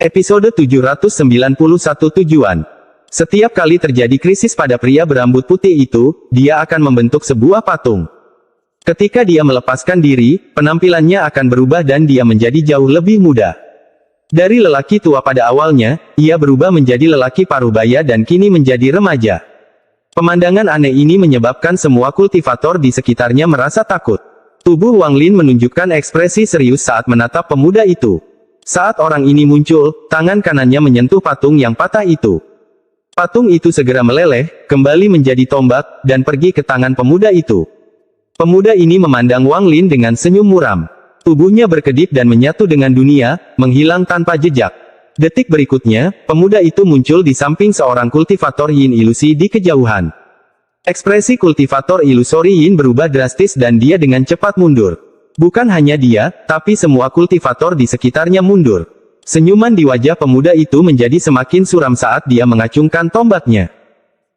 Episode 791 Tujuan. Setiap kali terjadi krisis pada pria berambut putih itu, dia akan membentuk sebuah patung. Ketika dia melepaskan diri, penampilannya akan berubah dan dia menjadi jauh lebih muda. Dari lelaki tua pada awalnya, ia berubah menjadi lelaki parubaya dan kini menjadi remaja. Pemandangan aneh ini menyebabkan semua kultivator di sekitarnya merasa takut. Tubuh Wang Lin menunjukkan ekspresi serius saat menatap pemuda itu. Saat orang ini muncul, tangan kanannya menyentuh patung yang patah itu. Patung itu segera meleleh, kembali menjadi tombak, dan pergi ke tangan pemuda itu. Pemuda ini memandang Wang Lin dengan senyum muram. Tubuhnya berkedip dan menyatu dengan dunia, menghilang tanpa jejak. Detik berikutnya, pemuda itu muncul di samping seorang kultivator yin ilusi di kejauhan. Ekspresi kultivator ilusori yin berubah drastis dan dia dengan cepat mundur. Bukan hanya dia, tapi semua kultivator di sekitarnya mundur. Senyuman di wajah pemuda itu menjadi semakin suram saat dia mengacungkan tombaknya.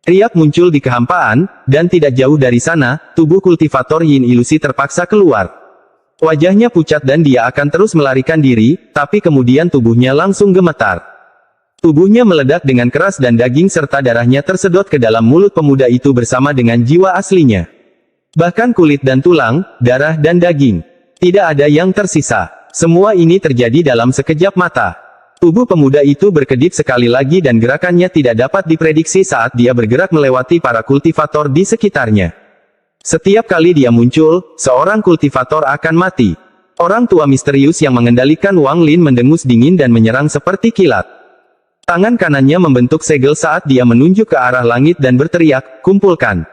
Riak muncul di kehampaan, dan tidak jauh dari sana, tubuh kultivator yin ilusi terpaksa keluar. Wajahnya pucat dan dia akan terus melarikan diri, tapi kemudian tubuhnya langsung gemetar. Tubuhnya meledak dengan keras dan daging serta darahnya tersedot ke dalam mulut pemuda itu bersama dengan jiwa aslinya. Bahkan kulit dan tulang, darah dan daging. Tidak ada yang tersisa. Semua ini terjadi dalam sekejap mata. Tubuh pemuda itu berkedip sekali lagi dan gerakannya tidak dapat diprediksi saat dia bergerak melewati para kultivator di sekitarnya. Setiap kali dia muncul, seorang kultivator akan mati. Orang tua misterius yang mengendalikan Wang Lin mendengus dingin dan menyerang seperti kilat. Tangan kanannya membentuk segel saat dia menunjuk ke arah langit dan berteriak, "Kumpulkan!"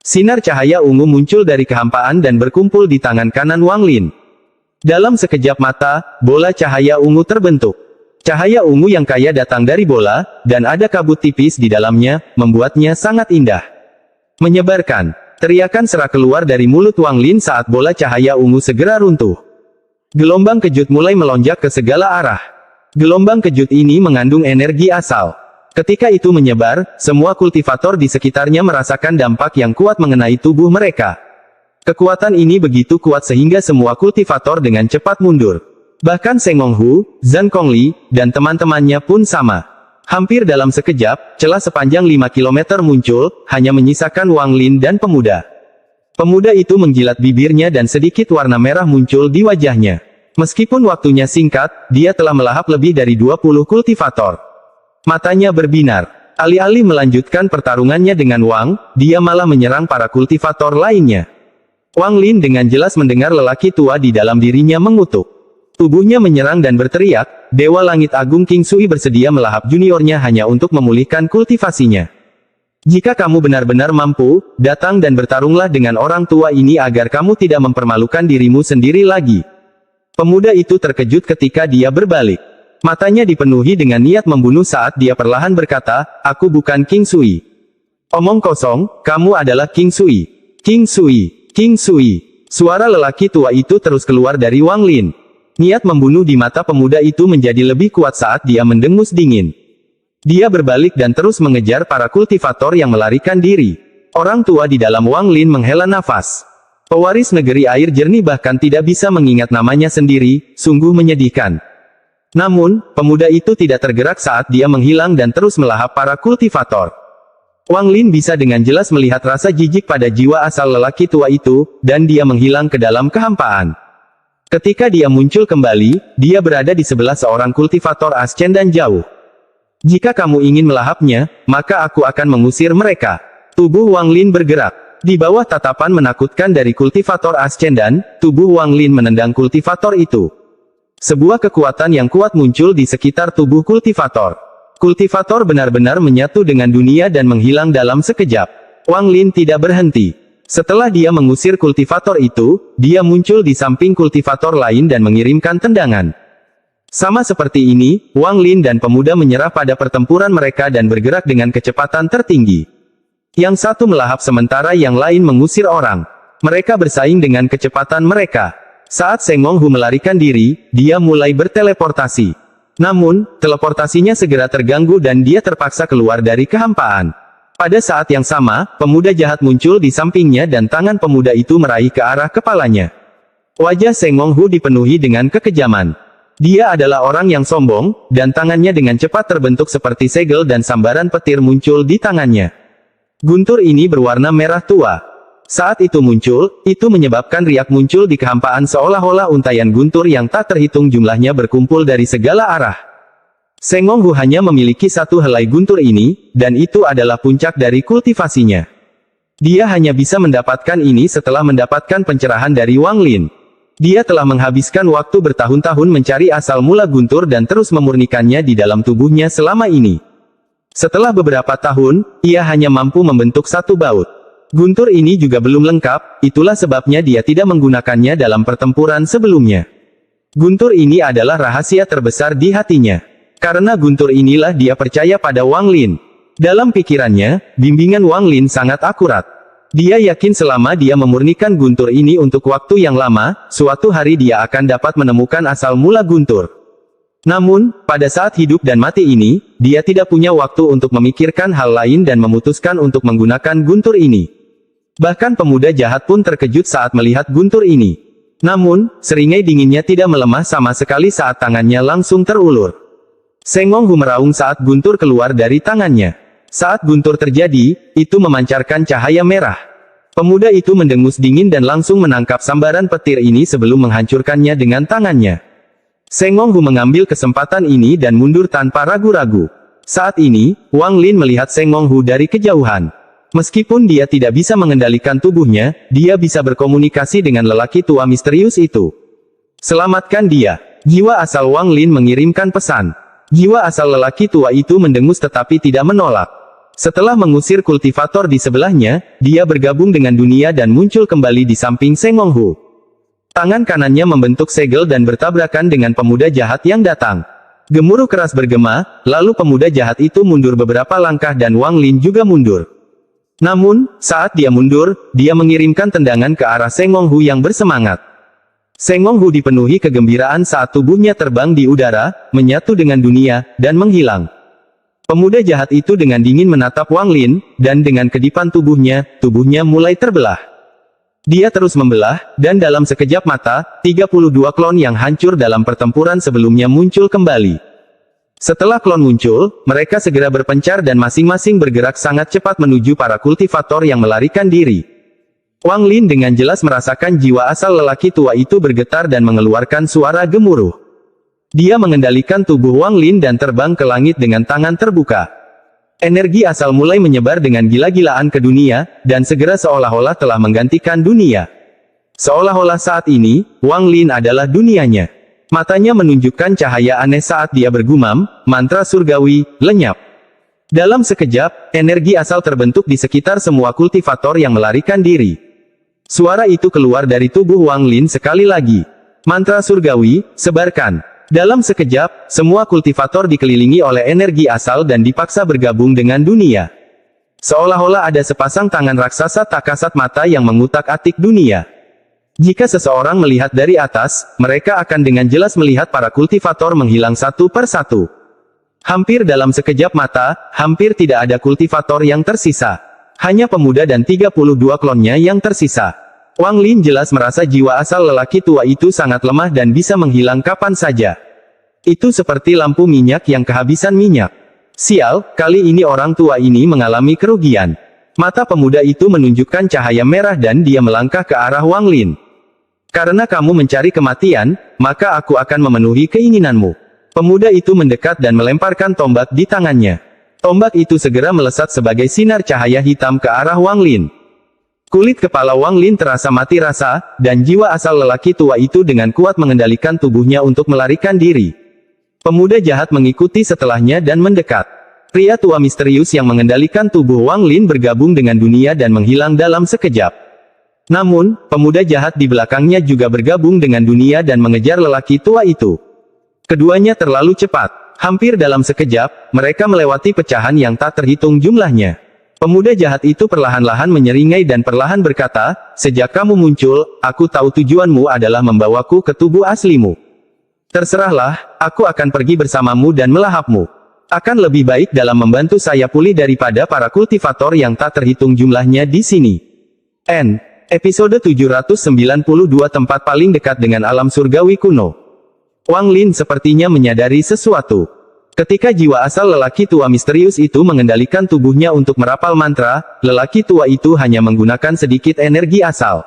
Sinar cahaya ungu muncul dari kehampaan dan berkumpul di tangan kanan Wang Lin. Dalam sekejap mata, bola cahaya ungu terbentuk. Cahaya ungu yang kaya datang dari bola, dan ada kabut tipis di dalamnya, membuatnya sangat indah. Menyebarkan. Teriakan serak keluar dari mulut Wang Lin saat bola cahaya ungu segera runtuh. Gelombang kejut mulai melonjak ke segala arah. Gelombang kejut ini mengandung energi asal. Ketika itu menyebar, semua kultivator di sekitarnya merasakan dampak yang kuat mengenai tubuh mereka. Kekuatan ini begitu kuat sehingga semua kultivator dengan cepat mundur. Bahkan Seng Honghu, Zhang Kongli, dan teman-temannya pun sama. Hampir dalam sekejap, celah sepanjang 5 km muncul, hanya menyisakan Wang Lin dan pemuda. Pemuda itu menjilat bibirnya dan sedikit warna merah muncul di wajahnya. Meskipun waktunya singkat, dia telah melahap lebih dari 20 kultivator. Matanya berbinar. Alih-alih melanjutkan pertarungannya dengan Wang, dia malah menyerang para kultivator lainnya. Wang Lin dengan jelas mendengar lelaki tua di dalam dirinya mengutuk. Tubuhnya menyerang dan berteriak, Dewa Langit Agung King Sui bersedia melahap juniornya hanya untuk memulihkan kultivasinya. Jika kamu benar-benar mampu, datang dan bertarunglah dengan orang tua ini agar kamu tidak mempermalukan dirimu sendiri lagi. Pemuda itu terkejut ketika dia berbalik. Matanya dipenuhi dengan niat membunuh saat dia perlahan berkata, "Aku bukan King Sui." "Omong kosong, kamu adalah King Sui." "King Sui, King Sui." Suara lelaki tua itu terus keluar dari Wang Lin. Niat membunuh di mata pemuda itu menjadi lebih kuat saat dia mendengus dingin. Dia berbalik dan terus mengejar para kultivator yang melarikan diri. Orang tua di dalam Wang Lin menghela nafas. Pewaris negeri air jernih bahkan tidak bisa mengingat namanya sendiri, sungguh menyedihkan. Namun, pemuda itu tidak tergerak saat dia menghilang dan terus melahap para kultivator. Wang Lin bisa dengan jelas melihat rasa jijik pada jiwa asal lelaki tua itu, dan dia menghilang ke dalam kehampaan. Ketika dia muncul kembali, dia berada di sebelah seorang kultivator ascendan jauh. "Jika kamu ingin melahapnya, maka aku akan mengusir mereka." Tubuh Wang Lin bergerak. Di bawah tatapan menakutkan dari kultivator ascendan, tubuh Wang Lin menendang kultivator itu. Sebuah kekuatan yang kuat muncul di sekitar tubuh kultivator. Kultivator benar-benar menyatu dengan dunia dan menghilang dalam sekejap. Wang Lin tidak berhenti. Setelah dia mengusir kultivator itu, dia muncul di samping kultivator lain dan mengirimkan tendangan. Sama seperti ini, Wang Lin dan pemuda menyerah pada pertempuran mereka dan bergerak dengan kecepatan tertinggi. Yang satu melahap sementara yang lain mengusir orang. Mereka bersaing dengan kecepatan mereka. Saat Seng Honghu melarikan diri, dia mulai berteleportasi. Namun, teleportasinya segera terganggu dan dia terpaksa keluar dari kehampaan. Pada saat yang sama, pemuda jahat muncul di sampingnya dan tangan pemuda itu meraih ke arah kepalanya. Wajah Seng Honghu dipenuhi dengan kekejaman. Dia adalah orang yang sombong, dan tangannya dengan cepat terbentuk seperti segel dan sambaran petir muncul di tangannya. Guntur ini berwarna merah tua. Saat itu muncul, itu menyebabkan riak muncul di kehampaan seolah-olah untayan guntur yang tak terhitung jumlahnya berkumpul dari segala arah. Sengong Hu hanya memiliki satu helai guntur ini, dan itu adalah puncak dari kultivasinya. Dia hanya bisa mendapatkan ini setelah mendapatkan pencerahan dari Wang Lin. Dia telah menghabiskan waktu bertahun-tahun mencari asal mula guntur dan terus memurnikannya di dalam tubuhnya selama ini. Setelah beberapa tahun, ia hanya mampu membentuk satu baut. Guntur ini juga belum lengkap, itulah sebabnya dia tidak menggunakannya dalam pertempuran sebelumnya. Guntur ini adalah rahasia terbesar di hatinya. Karena guntur inilah dia percaya pada Wang Lin. Dalam pikirannya, bimbingan Wang Lin sangat akurat. Dia yakin selama dia memurnikan guntur ini untuk waktu yang lama, suatu hari dia akan dapat menemukan asal mula guntur. Namun, pada saat hidup dan mati ini, dia tidak punya waktu untuk memikirkan hal lain dan memutuskan untuk menggunakan guntur ini. Bahkan pemuda jahat pun terkejut saat melihat guntur ini. Namun, seringai dinginnya tidak melemah sama sekali saat tangannya langsung terulur. Sengong Hu meraung saat guntur keluar dari tangannya. Saat guntur terjadi, itu memancarkan cahaya merah. Pemuda itu mendengus dingin dan langsung menangkap sambaran petir ini sebelum menghancurkannya dengan tangannya. Sengong Hu mengambil kesempatan ini dan mundur tanpa ragu-ragu. Saat ini, Wang Lin melihat Sengong Hu dari kejauhan. Meskipun dia tidak bisa mengendalikan tubuhnya, dia bisa berkomunikasi dengan lelaki tua misterius itu. Selamatkan dia. Jiwa asal Wang Lin mengirimkan pesan. Jiwa asal lelaki tua itu mendengus tetapi tidak menolak. Setelah mengusir kultivator di sebelahnya, dia bergabung dengan dunia dan muncul kembali di samping Sengong Hu. Tangan kanannya membentuk segel dan bertabrakan dengan pemuda jahat yang datang. Gemuruh keras bergema, lalu pemuda jahat itu mundur beberapa langkah dan Wang Lin juga mundur. Namun, saat dia mundur, dia mengirimkan tendangan ke arah Sengong Hu yang bersemangat. Sengong Hu dipenuhi kegembiraan saat tubuhnya terbang di udara, menyatu dengan dunia, dan menghilang. Pemuda jahat itu dengan dingin menatap Wang Lin, dan dengan kedipan tubuhnya mulai terbelah. Dia terus membelah, dan dalam sekejap mata, 32 klon yang hancur dalam pertempuran sebelumnya muncul kembali. Setelah klon muncul, mereka segera berpencar dan masing-masing bergerak sangat cepat menuju para kultivator yang melarikan diri. Wang Lin dengan jelas merasakan jiwa asal lelaki tua itu bergetar dan mengeluarkan suara gemuruh. Dia mengendalikan tubuh Wang Lin dan terbang ke langit dengan tangan terbuka. Energi asal mulai menyebar dengan gila-gilaan ke dunia, dan segera seolah-olah telah menggantikan dunia. Seolah-olah saat ini, Wang Lin adalah dunianya. Matanya menunjukkan cahaya aneh saat dia bergumam, mantra surgawi, lenyap. Dalam sekejap, energi asal terbentuk di sekitar semua kultivator yang melarikan diri. Suara itu keluar dari tubuh Wang Lin sekali lagi. Mantra surgawi, sebarkan. Dalam sekejap, semua kultivator dikelilingi oleh energi asal dan dipaksa bergabung dengan dunia. Seolah-olah ada sepasang tangan raksasa tak kasat mata yang mengutak-atik dunia. Jika seseorang melihat dari atas, mereka akan dengan jelas melihat para kultivator menghilang satu per satu. Hampir dalam sekejap mata, hampir tidak ada kultivator yang tersisa. Hanya pemuda dan 32 klonnya yang tersisa. Wang Lin jelas merasa jiwa asal lelaki tua itu sangat lemah dan bisa menghilang kapan saja. Itu seperti lampu minyak yang kehabisan minyak. Sial, kali ini orang tua ini mengalami kerugian. Mata pemuda itu menunjukkan cahaya merah dan dia melangkah ke arah Wang Lin. Karena kamu mencari kematian, maka aku akan memenuhi keinginanmu. Pemuda itu mendekat dan melemparkan tombak di tangannya. Tombak itu segera melesat sebagai sinar cahaya hitam ke arah Wang Lin. Kulit kepala Wang Lin terasa mati rasa, dan jiwa asal lelaki tua itu dengan kuat mengendalikan tubuhnya untuk melarikan diri. Pemuda jahat mengikuti setelahnya dan mendekat. Pria tua misterius yang mengendalikan tubuh Wang Lin bergabung dengan dunia dan menghilang dalam sekejap. Namun, pemuda jahat di belakangnya juga bergabung dengan dunia dan mengejar lelaki tua itu. Keduanya terlalu cepat. Hampir dalam sekejap, mereka melewati pecahan yang tak terhitung jumlahnya. Pemuda jahat itu perlahan-lahan menyeringai dan perlahan berkata, "Sejak kamu muncul, aku tahu tujuanmu adalah membawaku ke tubuh aslimu. Terserahlah, aku akan pergi bersamamu dan melahapmu. Akan lebih baik dalam membantu saya pulih daripada para kultivator yang tak terhitung jumlahnya di sini." Episode 792 tempat paling dekat dengan alam surgawi kuno. Wang Lin sepertinya menyadari sesuatu. Ketika jiwa asal lelaki tua misterius itu mengendalikan tubuhnya untuk merapal mantra, lelaki tua itu hanya menggunakan sedikit energi asal.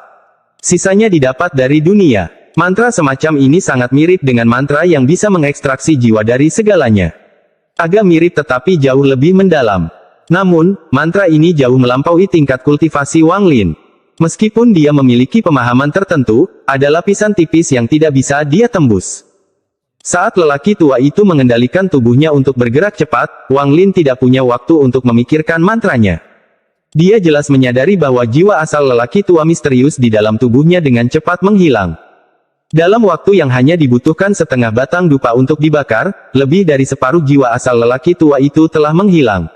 Sisanya didapat dari dunia. Mantra semacam ini sangat mirip dengan mantra yang bisa mengekstraksi jiwa dari segalanya. Agak mirip tetapi jauh lebih mendalam. Namun, mantra ini jauh melampaui tingkat kultivasi Wang Lin. Meskipun dia memiliki pemahaman tertentu, ada lapisan tipis yang tidak bisa dia tembus. Saat lelaki tua itu mengendalikan tubuhnya untuk bergerak cepat, Wang Lin tidak punya waktu untuk memikirkan mantranya. Dia jelas menyadari bahwa jiwa asal lelaki tua misterius di dalam tubuhnya dengan cepat menghilang. Dalam waktu yang hanya dibutuhkan setengah batang dupa untuk dibakar, lebih dari separuh jiwa asal lelaki tua itu telah menghilang.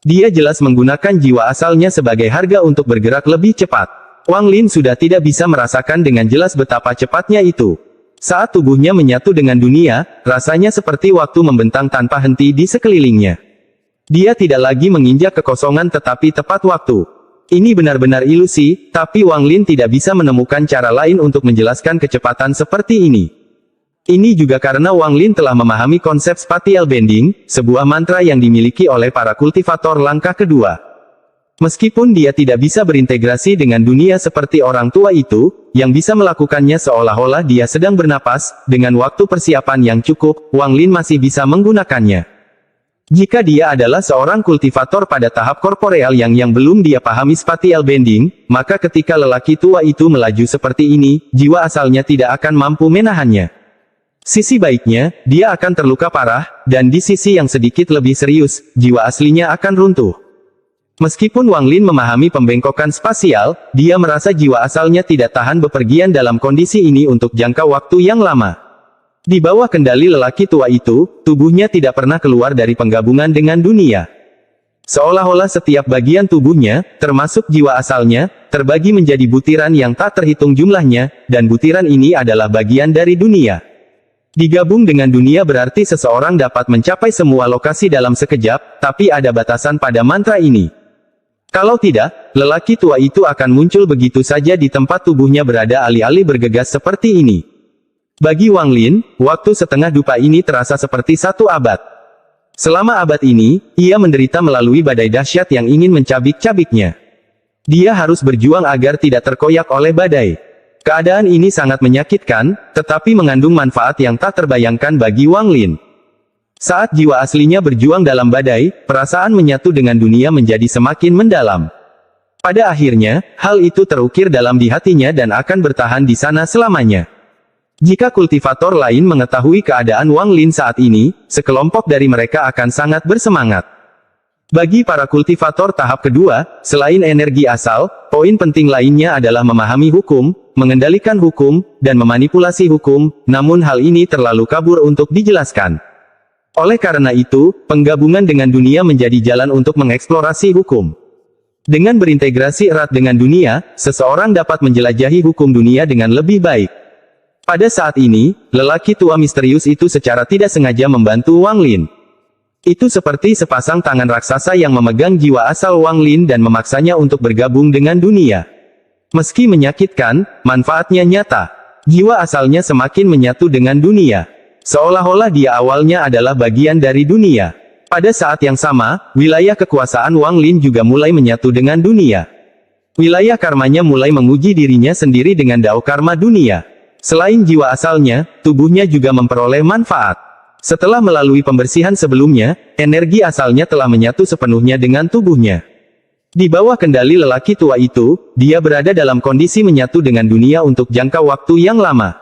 Dia jelas menggunakan jiwa asalnya sebagai harga untuk bergerak lebih cepat. Wang Lin sudah tidak bisa merasakan dengan jelas betapa cepatnya itu. Saat tubuhnya menyatu dengan dunia, rasanya seperti waktu membentang tanpa henti di sekelilingnya. Dia tidak lagi menginjak kekosongan tetapi tepat waktu. Ini benar-benar ilusi, tapi Wang Lin tidak bisa menemukan cara lain untuk menjelaskan kecepatan seperti ini. Ini juga karena Wang Lin telah memahami konsep spatial bending, sebuah mantra yang dimiliki oleh para kultivator langkah kedua. Meskipun dia tidak bisa berintegrasi dengan dunia seperti orang tua itu, yang bisa melakukannya seolah-olah dia sedang bernapas, dengan waktu persiapan yang cukup, Wang Lin masih bisa menggunakannya. Jika dia adalah seorang kultivator pada tahap korporeal yang belum dia pahami spatial bending, maka ketika lelaki tua itu melaju seperti ini, jiwa asalnya tidak akan mampu menahannya. Sisi baiknya, dia akan terluka parah, dan di sisi yang sedikit lebih serius, jiwa aslinya akan runtuh. Meskipun Wang Lin memahami pembengkokan spasial, dia merasa jiwa asalnya tidak tahan bepergian dalam kondisi ini untuk jangka waktu yang lama. Di bawah kendali lelaki tua itu, tubuhnya tidak pernah keluar dari penggabungan dengan dunia. Seolah-olah setiap bagian tubuhnya, termasuk jiwa asalnya, terbagi menjadi butiran yang tak terhitung jumlahnya, dan butiran ini adalah bagian dari dunia. Digabung dengan dunia berarti seseorang dapat mencapai semua lokasi dalam sekejap, tapi ada batasan pada mantra ini. Kalau tidak, lelaki tua itu akan muncul begitu saja di tempat tubuhnya berada alih-alih bergegas seperti ini. Bagi Wang Lin, waktu setengah dupa ini terasa seperti 1 abad. Selama abad ini, ia menderita melalui badai dahsyat yang ingin mencabik-cabiknya. Dia harus berjuang agar tidak terkoyak oleh badai. Keadaan ini sangat menyakitkan, tetapi mengandung manfaat yang tak terbayangkan bagi Wang Lin. Saat jiwa aslinya berjuang dalam badai, perasaan menyatu dengan dunia menjadi semakin mendalam. Pada akhirnya, hal itu terukir dalam di hatinya dan akan bertahan di sana selamanya. Jika kultivator lain mengetahui keadaan Wang Lin saat ini, sekelompok dari mereka akan sangat bersemangat. Bagi para kultivator tahap kedua, selain energi asal, poin penting lainnya adalah memahami hukum, mengendalikan hukum, dan memanipulasi hukum, namun hal ini terlalu kabur untuk dijelaskan. Oleh karena itu, penggabungan dengan dunia menjadi jalan untuk mengeksplorasi hukum. Dengan berintegrasi erat dengan dunia, seseorang dapat menjelajahi hukum dunia dengan lebih baik. Pada saat ini, lelaki tua misterius itu secara tidak sengaja membantu Wang Lin. Itu seperti sepasang tangan raksasa yang memegang jiwa asal Wang Lin dan memaksanya untuk bergabung dengan dunia. Meski menyakitkan, manfaatnya nyata. Jiwa asalnya semakin menyatu dengan dunia. Seolah-olah dia awalnya adalah bagian dari dunia. Pada saat yang sama, wilayah kekuasaan Wang Lin juga mulai menyatu dengan dunia. Wilayah karmanya mulai menguji dirinya sendiri dengan dao karma dunia. Selain jiwa asalnya, tubuhnya juga memperoleh manfaat. Setelah melalui pembersihan sebelumnya, energi asalnya telah menyatu sepenuhnya dengan tubuhnya. Di bawah kendali lelaki tua itu, dia berada dalam kondisi menyatu dengan dunia untuk jangka waktu yang lama.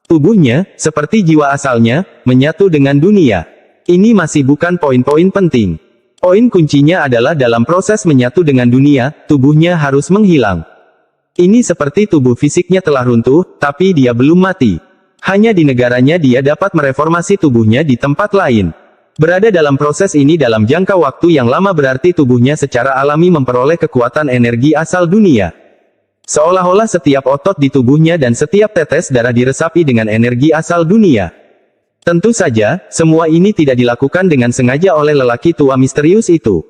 Tubuhnya, seperti jiwa asalnya, menyatu dengan dunia. Ini masih bukan poin-poin penting. Poin kuncinya adalah dalam proses menyatu dengan dunia, tubuhnya harus menghilang. Ini seperti tubuh fisiknya telah runtuh, tapi dia belum mati. Hanya di negaranya dia dapat mereformasi tubuhnya di tempat lain. Berada dalam proses ini dalam jangka waktu yang lama berarti tubuhnya secara alami memperoleh kekuatan energi asal dunia. Seolah-olah setiap otot di tubuhnya dan setiap tetes darah diresapi dengan energi asal dunia. Tentu saja, semua ini tidak dilakukan dengan sengaja oleh lelaki tua misterius itu.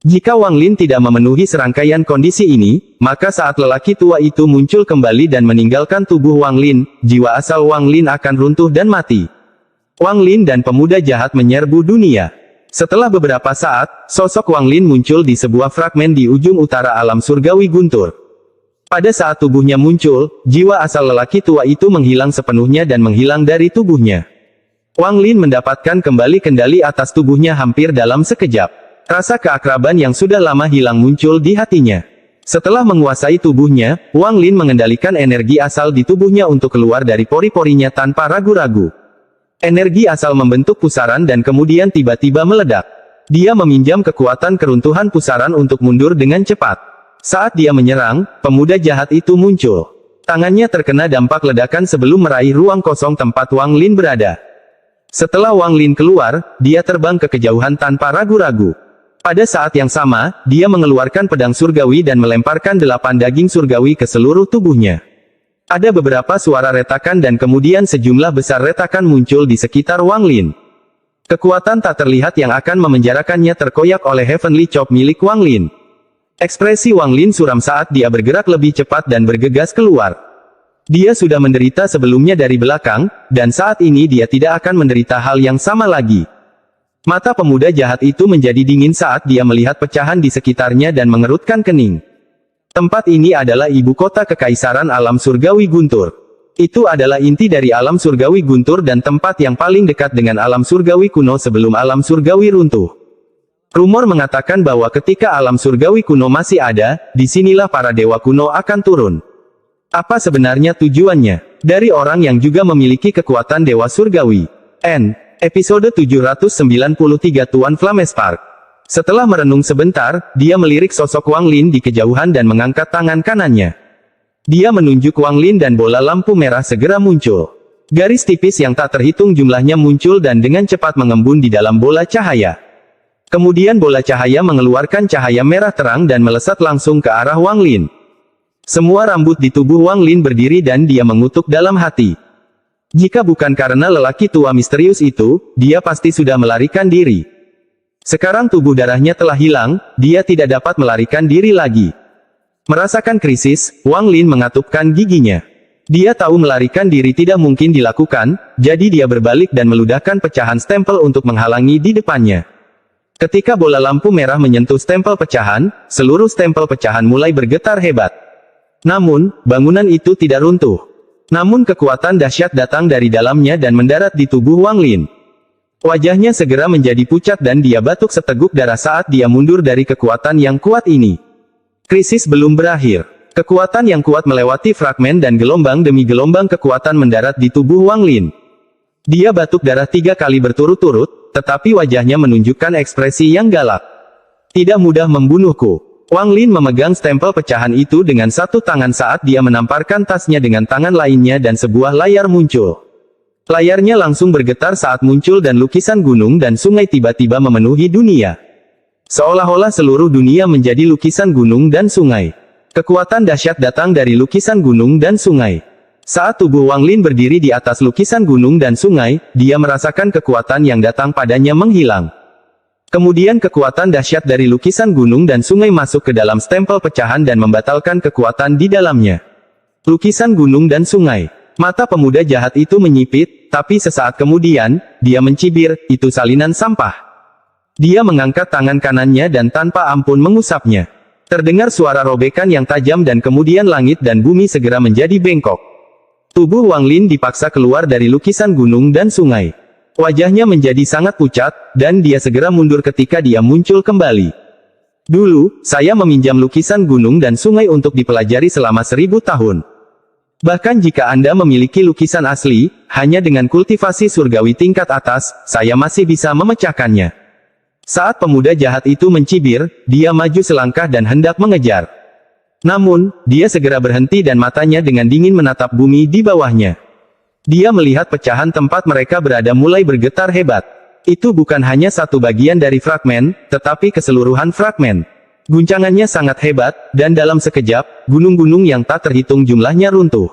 Jika Wang Lin tidak memenuhi serangkaian kondisi ini, maka saat lelaki tua itu muncul kembali dan meninggalkan tubuh Wang Lin, jiwa asal Wang Lin akan runtuh dan mati. Wang Lin dan pemuda jahat menyerbu dunia. Setelah beberapa saat, sosok Wang Lin muncul di sebuah fragmen di ujung utara alam surgawi guntur. Pada saat tubuhnya muncul, jiwa asal lelaki tua itu menghilang sepenuhnya dan menghilang dari tubuhnya. Wang Lin mendapatkan kembali kendali atas tubuhnya hampir dalam sekejap. Rasa keakraban yang sudah lama hilang muncul di hatinya. Setelah menguasai tubuhnya, Wang Lin mengendalikan energi asal di tubuhnya untuk keluar dari pori-porinya tanpa ragu-ragu. Energi asal membentuk pusaran dan kemudian tiba-tiba meledak. Dia meminjam kekuatan keruntuhan pusaran untuk mundur dengan cepat. Saat dia menyerang, pemuda jahat itu muncul. Tangannya terkena dampak ledakan sebelum meraih ruang kosong tempat Wang Lin berada. Setelah Wang Lin keluar, dia terbang ke kejauhan tanpa ragu-ragu. Pada saat yang sama, dia mengeluarkan pedang surgawi dan melemparkan 8 daging surgawi ke seluruh tubuhnya. Ada beberapa suara retakan dan kemudian sejumlah besar retakan muncul di sekitar Wang Lin. Kekuatan tak terlihat yang akan memenjarakannya terkoyak oleh Heavenly Chop milik Wang Lin. Ekspresi Wang Lin suram saat dia bergerak lebih cepat dan bergegas keluar. Dia sudah menderita sebelumnya dari belakang, dan saat ini dia tidak akan menderita hal yang sama lagi. Mata pemuda jahat itu menjadi dingin saat dia melihat pecahan di sekitarnya dan mengerutkan kening. Tempat ini adalah ibu kota kekaisaran alam surgawi guntur. Itu adalah inti dari alam surgawi guntur dan tempat yang paling dekat dengan alam surgawi kuno sebelum alam surgawi runtuh. Rumor mengatakan bahwa ketika alam surgawi kuno masih ada, disinilah para dewa kuno akan turun. Apa sebenarnya tujuannya? Dari orang yang juga memiliki kekuatan dewa surgawi. Episode 793 Tuan Flamespark. Setelah merenung sebentar, dia melirik sosok Wang Lin di kejauhan dan mengangkat tangan kanannya. Dia menunjuk Wang Lin dan bola lampu merah segera muncul. Garis tipis yang tak terhitung jumlahnya muncul dan dengan cepat mengembun di dalam bola cahaya. Kemudian bola cahaya mengeluarkan cahaya merah terang dan melesat langsung ke arah Wang Lin. Semua rambut di tubuh Wang Lin berdiri dan dia mengutuk dalam hati. Jika bukan karena lelaki tua misterius itu, dia pasti sudah melarikan diri. Sekarang tubuh darahnya telah hilang, dia tidak dapat melarikan diri lagi. Merasakan krisis, Wang Lin mengatupkan giginya. Dia tahu melarikan diri tidak mungkin dilakukan, jadi dia berbalik dan meludahkan pecahan stempel untuk menghalangi di depannya. Ketika bola lampu merah menyentuh stempel pecahan, seluruh stempel pecahan mulai bergetar hebat. Namun, bangunan itu tidak runtuh. Namun kekuatan dahsyat datang dari dalamnya dan mendarat di tubuh Wang Lin. Wajahnya segera menjadi pucat dan dia batuk seteguk darah saat dia mundur dari kekuatan yang kuat ini. Krisis belum berakhir. Kekuatan yang kuat melewati fragmen dan gelombang demi gelombang kekuatan mendarat di tubuh Wang Lin. Dia batuk darah 3 kali berturut-turut, tetapi wajahnya menunjukkan ekspresi yang galak. Tidak mudah membunuhku. Wang Lin memegang stempel pecahan itu dengan satu tangan saat dia menamparkan tasnya dengan tangan lainnya dan sebuah layar muncul. Layarnya langsung bergetar saat muncul dan lukisan gunung dan sungai tiba-tiba memenuhi dunia. Seolah-olah seluruh dunia menjadi lukisan gunung dan sungai. Kekuatan dahsyat datang dari lukisan gunung dan sungai. Saat tubuh Wang Lin berdiri di atas lukisan gunung dan sungai, dia merasakan kekuatan yang datang padanya menghilang. Kemudian kekuatan dahsyat dari lukisan gunung dan sungai masuk ke dalam stempel pecahan dan membatalkan kekuatan di dalamnya. Lukisan gunung dan sungai. Mata pemuda jahat itu menyipit, tapi sesaat kemudian, dia mencibir, itu salinan sampah. Dia mengangkat tangan kanannya dan tanpa ampun mengusapnya. Terdengar suara robekan yang tajam dan kemudian langit dan bumi segera menjadi bengkok. Tubuh Wang Lin dipaksa keluar dari lukisan gunung dan sungai. Wajahnya menjadi sangat pucat, dan dia segera mundur ketika dia muncul kembali. Dulu, saya meminjam lukisan gunung dan sungai untuk dipelajari selama 1000 tahun. Bahkan jika Anda memiliki lukisan asli, hanya dengan kultivasi surgawi tingkat atas, saya masih bisa memecahkannya. Saat pemuda jahat itu mencibir, dia maju selangkah dan hendak mengejar. Namun, dia segera berhenti dan matanya dengan dingin menatap bumi di bawahnya. Dia melihat pecahan tempat mereka berada mulai bergetar hebat. Itu bukan hanya satu bagian dari fragmen, tetapi keseluruhan fragmen. Guncangannya sangat hebat, dan dalam sekejap, gunung-gunung yang tak terhitung jumlahnya runtuh.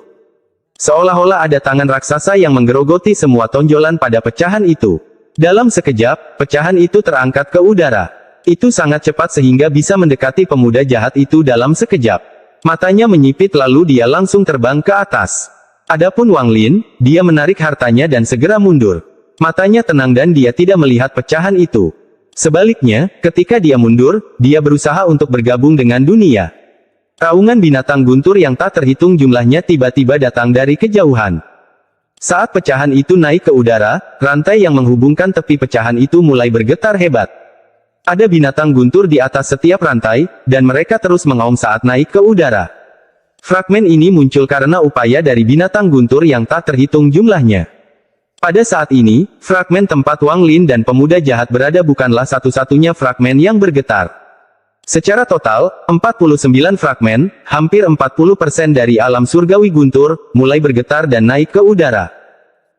Seolah-olah ada tangan raksasa yang menggerogoti semua tonjolan pada pecahan itu. Dalam sekejap, pecahan itu terangkat ke udara. Itu sangat cepat sehingga bisa mendekati pemuda jahat itu dalam sekejap. Matanya menyipit lalu dia langsung terbang ke atas. Adapun Wang Lin, dia menarik hartanya dan segera mundur. Matanya tenang dan dia tidak melihat pecahan itu. Sebaliknya, ketika dia mundur, dia berusaha untuk bergabung dengan dunia. Raungan binatang guntur yang tak terhitung jumlahnya tiba-tiba datang dari kejauhan. Saat pecahan itu naik ke udara, rantai yang menghubungkan tepi pecahan itu mulai bergetar hebat. Ada binatang guntur di atas setiap rantai, dan mereka terus mengaum saat naik ke udara. Fragmen ini muncul karena upaya dari binatang guntur yang tak terhitung jumlahnya. Pada saat ini, fragmen tempat Wang Lin dan pemuda jahat berada bukanlah satu-satunya fragmen yang bergetar. Secara total, 49 fragmen, hampir 40% dari alam surgawi guntur, mulai bergetar dan naik ke udara.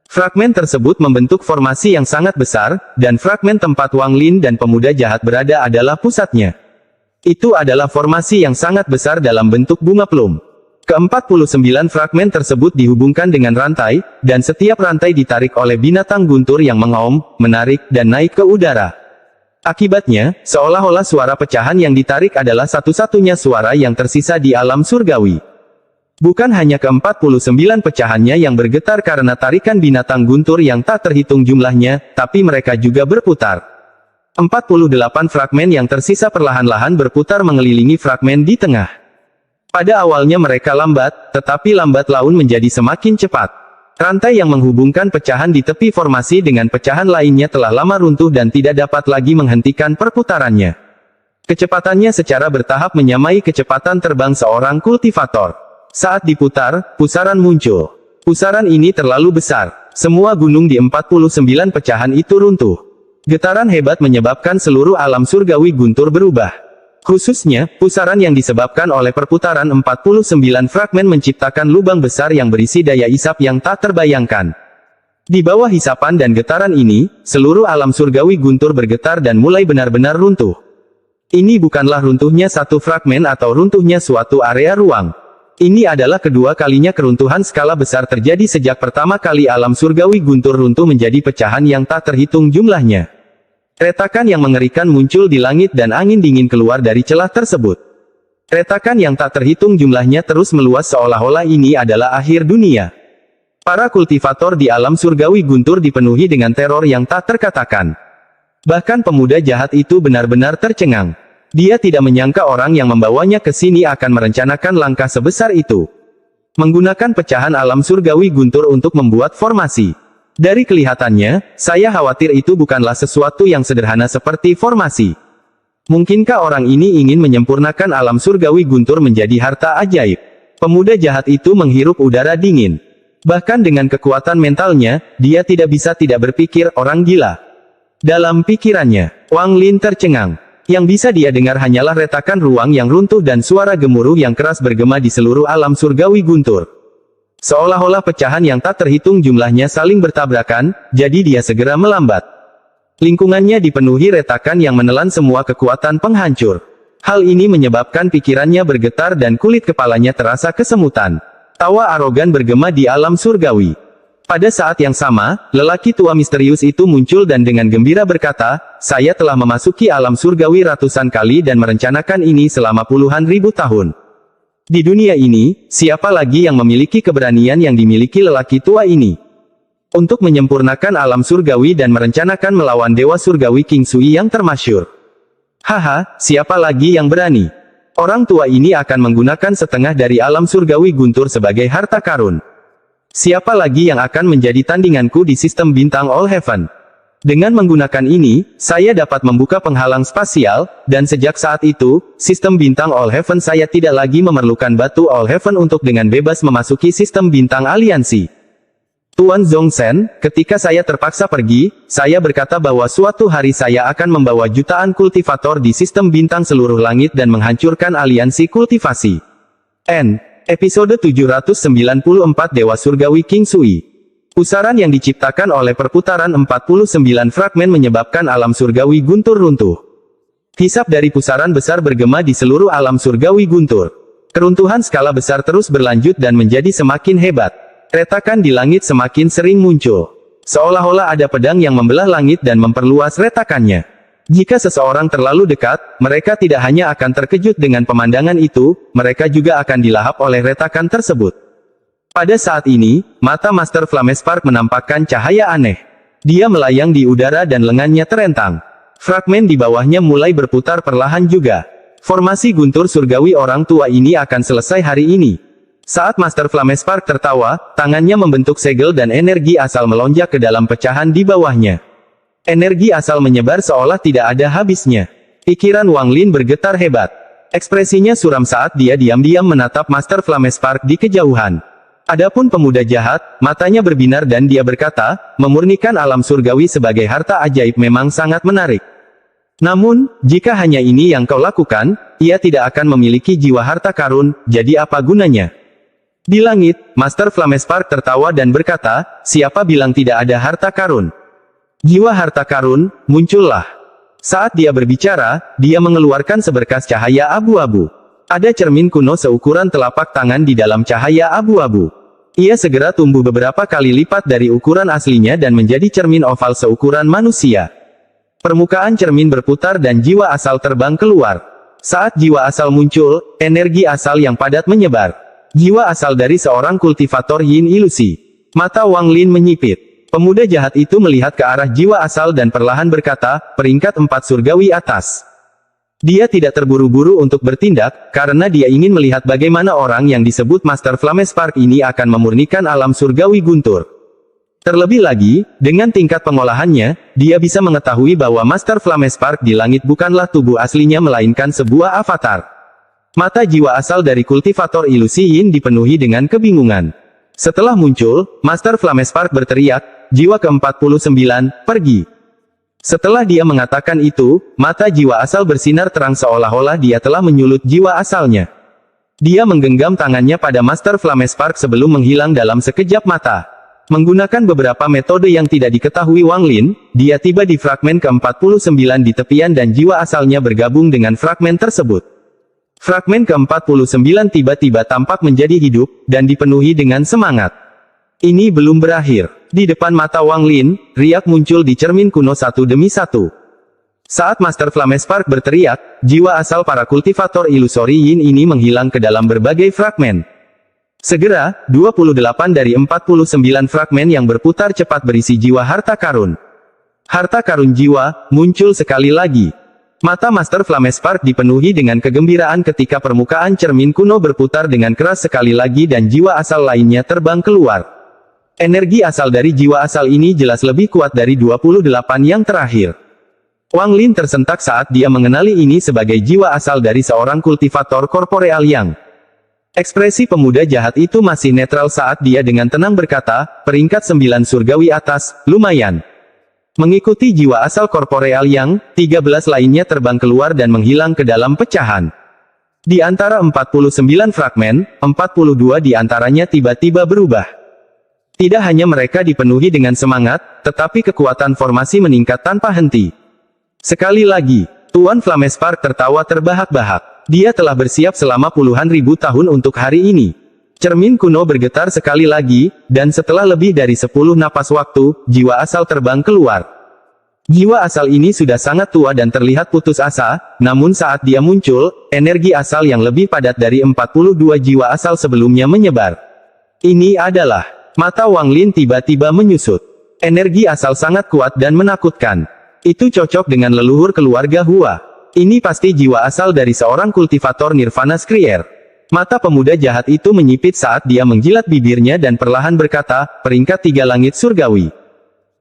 Fragmen tersebut membentuk formasi yang sangat besar, dan fragmen tempat Wang Lin dan pemuda jahat berada adalah pusatnya. Itu adalah formasi yang sangat besar dalam bentuk bunga plum. Ke-49 fragmen tersebut dihubungkan dengan rantai, dan setiap rantai ditarik oleh binatang guntur yang mengaum, menarik, dan naik ke udara. Akibatnya, seolah-olah suara pecahan yang ditarik adalah satu-satunya suara yang tersisa di alam surgawi. Bukan hanya ke-49 pecahannya yang bergetar karena tarikan binatang guntur yang tak terhitung jumlahnya, tapi mereka juga berputar. 48 fragmen yang tersisa perlahan-lahan berputar mengelilingi fragmen di tengah. Pada awalnya mereka lambat, tetapi lambat laun menjadi semakin cepat. Rantai yang menghubungkan pecahan di tepi formasi dengan pecahan lainnya telah lama runtuh dan tidak dapat lagi menghentikan perputarannya. Kecepatannya secara bertahap menyamai kecepatan terbang seorang kultivator. Saat diputar, pusaran muncul. Pusaran ini terlalu besar. Semua gunung di 49 pecahan itu runtuh. Getaran hebat menyebabkan seluruh alam surgawi guntur berubah. Khususnya, pusaran yang disebabkan oleh perputaran 49 fragmen menciptakan lubang besar yang berisi daya isap yang tak terbayangkan. Di bawah hisapan dan getaran ini, seluruh alam surgawi guntur bergetar dan mulai benar-benar runtuh. Ini bukanlah runtuhnya satu fragmen atau runtuhnya suatu area ruang. Ini adalah kedua kalinya keruntuhan skala besar terjadi sejak pertama kali alam surgawi guntur runtuh menjadi pecahan yang tak terhitung jumlahnya. Retakan yang mengerikan muncul di langit dan angin dingin keluar dari celah tersebut. Retakan yang tak terhitung jumlahnya terus meluas seolah-olah ini adalah akhir dunia. Para kultivator di alam surgawi guntur dipenuhi dengan teror yang tak terkatakan. Bahkan pemuda jahat itu benar-benar tercengang. Dia tidak menyangka orang yang membawanya ke sini akan merencanakan langkah sebesar itu. Menggunakan pecahan alam surgawi guntur untuk membuat formasi. Dari kelihatannya, saya khawatir itu bukanlah sesuatu yang sederhana seperti formasi. Mungkinkah orang ini ingin menyempurnakan alam surgawi guntur menjadi harta ajaib? Pemuda jahat itu menghirup udara dingin. Bahkan dengan kekuatan mentalnya, dia tidak bisa tidak berpikir orang gila. Dalam pikirannya, Wang Lin tercengang. Yang bisa dia dengar hanyalah retakan ruang yang runtuh dan suara gemuruh yang keras bergema di seluruh alam surgawi guntur. Seolah-olah pecahan yang tak terhitung jumlahnya saling bertabrakan, jadi dia segera melambat. Lingkungannya dipenuhi retakan yang menelan semua kekuatan penghancur. Hal ini menyebabkan pikirannya bergetar dan kulit kepalanya terasa kesemutan. Tawa arogan bergema di alam surgawi. Pada saat yang sama, lelaki tua misterius itu muncul dan dengan gembira berkata, "Saya telah memasuki alam surgawi ratusan kali dan merencanakan ini selama puluhan ribu tahun. Di dunia ini, siapa lagi yang memiliki keberanian yang dimiliki lelaki tua ini? Untuk menyempurnakan alam surgawi dan merencanakan melawan dewa surgawi King Sui yang termasyhur. Haha, siapa lagi yang berani? Orang tua ini akan menggunakan setengah dari alam surgawi guntur sebagai harta karun. Siapa lagi yang akan menjadi tandinganku di sistem bintang All Heaven? Dengan menggunakan ini, saya dapat membuka penghalang spasial, dan sejak saat itu, sistem bintang All Heaven saya tidak lagi memerlukan batu All Heaven untuk dengan bebas memasuki sistem bintang aliansi." Tuan Zhongzhen, ketika saya terpaksa pergi, saya berkata bahwa suatu hari saya akan membawa jutaan kultivator di sistem bintang seluruh langit dan menghancurkan aliansi kultivasi. Episode 794 Dewa Surgawi King Sui. Pusaran yang diciptakan oleh perputaran 49 fragmen menyebabkan alam surgawi guntur runtuh. Hisap dari pusaran besar bergema di seluruh alam surgawi guntur. Keruntuhan skala besar terus berlanjut dan menjadi semakin hebat. Retakan di langit semakin sering muncul. Seolah-olah ada pedang yang membelah langit dan memperluas retakannya. Jika seseorang terlalu dekat, mereka tidak hanya akan terkejut dengan pemandangan itu, mereka juga akan dilahap oleh retakan tersebut. Pada saat ini, mata Master Flamespark menampakkan cahaya aneh. Dia melayang di udara dan lengannya terentang. Fragmen di bawahnya mulai berputar perlahan juga. Formasi guntur surgawi orang tua ini akan selesai hari ini. Saat Master Flamespark tertawa, tangannya membentuk segel dan energi asal melonjak ke dalam pecahan di bawahnya. Energi asal menyebar seolah tidak ada habisnya. Pikiran Wang Lin bergetar hebat. Ekspresinya suram saat dia diam-diam menatap Master Flamespark di kejauhan. Adapun pemuda jahat, matanya berbinar dan dia berkata, memurnikan alam surgawi sebagai harta ajaib memang sangat menarik. Namun, jika hanya ini yang kau lakukan, ia tidak akan memiliki jiwa harta karun, jadi apa gunanya? Di langit, Master Flamespark tertawa dan berkata, siapa bilang tidak ada harta karun? Jiwa harta karun, muncullah. Saat dia berbicara, dia mengeluarkan seberkas cahaya abu-abu. Ada cermin kuno seukuran telapak tangan di dalam cahaya abu-abu. Ia segera tumbuh beberapa kali lipat dari ukuran aslinya dan menjadi cermin oval seukuran manusia. Permukaan cermin berputar dan jiwa asal terbang keluar. Saat jiwa asal muncul, energi asal yang padat menyebar. Jiwa asal dari seorang kultivator yin ilusi. Mata Wang Lin menyipit. Pemuda jahat itu melihat ke arah jiwa asal dan perlahan berkata, peringkat 4 surgawi atas. Dia tidak terburu-buru untuk bertindak, karena dia ingin melihat bagaimana orang yang disebut Master Flamespark ini akan memurnikan alam surgawi guntur. Terlebih lagi, dengan tingkat pengolahannya, dia bisa mengetahui bahwa Master Flamespark di langit bukanlah tubuh aslinya melainkan sebuah avatar. Mata jiwa asal dari kultivator ilusi yin dipenuhi dengan kebingungan. Setelah muncul, Master Flamespark berteriak, jiwa ke-49, pergi. Setelah dia mengatakan itu, mata jiwa asal bersinar terang seolah-olah dia telah menyulut jiwa asalnya. Dia menggenggam tangannya pada Master Flamespark sebelum menghilang dalam sekejap mata. Menggunakan beberapa metode yang tidak diketahui Wang Lin, dia tiba di fragmen ke-49 di tepian dan jiwa asalnya bergabung dengan fragmen tersebut. Fragmen ke-49 tiba-tiba tampak menjadi hidup, dan dipenuhi dengan semangat. Ini belum berakhir. Di depan mata Wang Lin, riak muncul di cermin kuno satu demi satu. Saat Master Flamespark berteriak, jiwa asal para kultivator ilusori yin ini menghilang ke dalam berbagai fragmen. Segera, 28 dari 49 fragmen yang berputar cepat berisi jiwa harta karun. Harta karun jiwa, muncul sekali lagi. Mata Master Flamespark dipenuhi dengan kegembiraan ketika permukaan cermin kuno berputar dengan keras sekali lagi dan jiwa asal lainnya terbang keluar. Energi asal dari jiwa asal ini jelas lebih kuat dari 28 yang terakhir. Wang Lin tersentak saat dia mengenali ini sebagai jiwa asal dari seorang kultivator korporeal yang. Ekspresi pemuda jahat itu masih netral saat dia dengan tenang berkata, peringkat 9 surgawi atas, lumayan. Mengikuti jiwa asal korporeal yang, 13 lainnya terbang keluar dan menghilang ke dalam pecahan. Di antara 49 fragmen, 42 di antaranya tiba-tiba berubah. Tidak hanya mereka dipenuhi dengan semangat, tetapi kekuatan formasi meningkat tanpa henti. Sekali lagi, Tuan Flamespark tertawa terbahak-bahak. Dia telah bersiap selama puluhan ribu tahun untuk hari ini. Cermin kuno bergetar sekali lagi, dan setelah lebih dari 10 napas waktu, jiwa asal terbang keluar. Jiwa asal ini sudah sangat tua dan terlihat putus asa, namun saat dia muncul, energi asal yang lebih padat dari 42 jiwa asal sebelumnya menyebar. Ini adalah, mata Wang Lin tiba-tiba menyusut. Energi asal sangat kuat dan menakutkan. Itu cocok dengan leluhur keluarga Hua. Ini pasti jiwa asal dari seorang kultivator Nirvana Skrier. Mata pemuda jahat itu menyipit saat dia menjilat bibirnya dan perlahan berkata, peringkat 3 langit surgawi.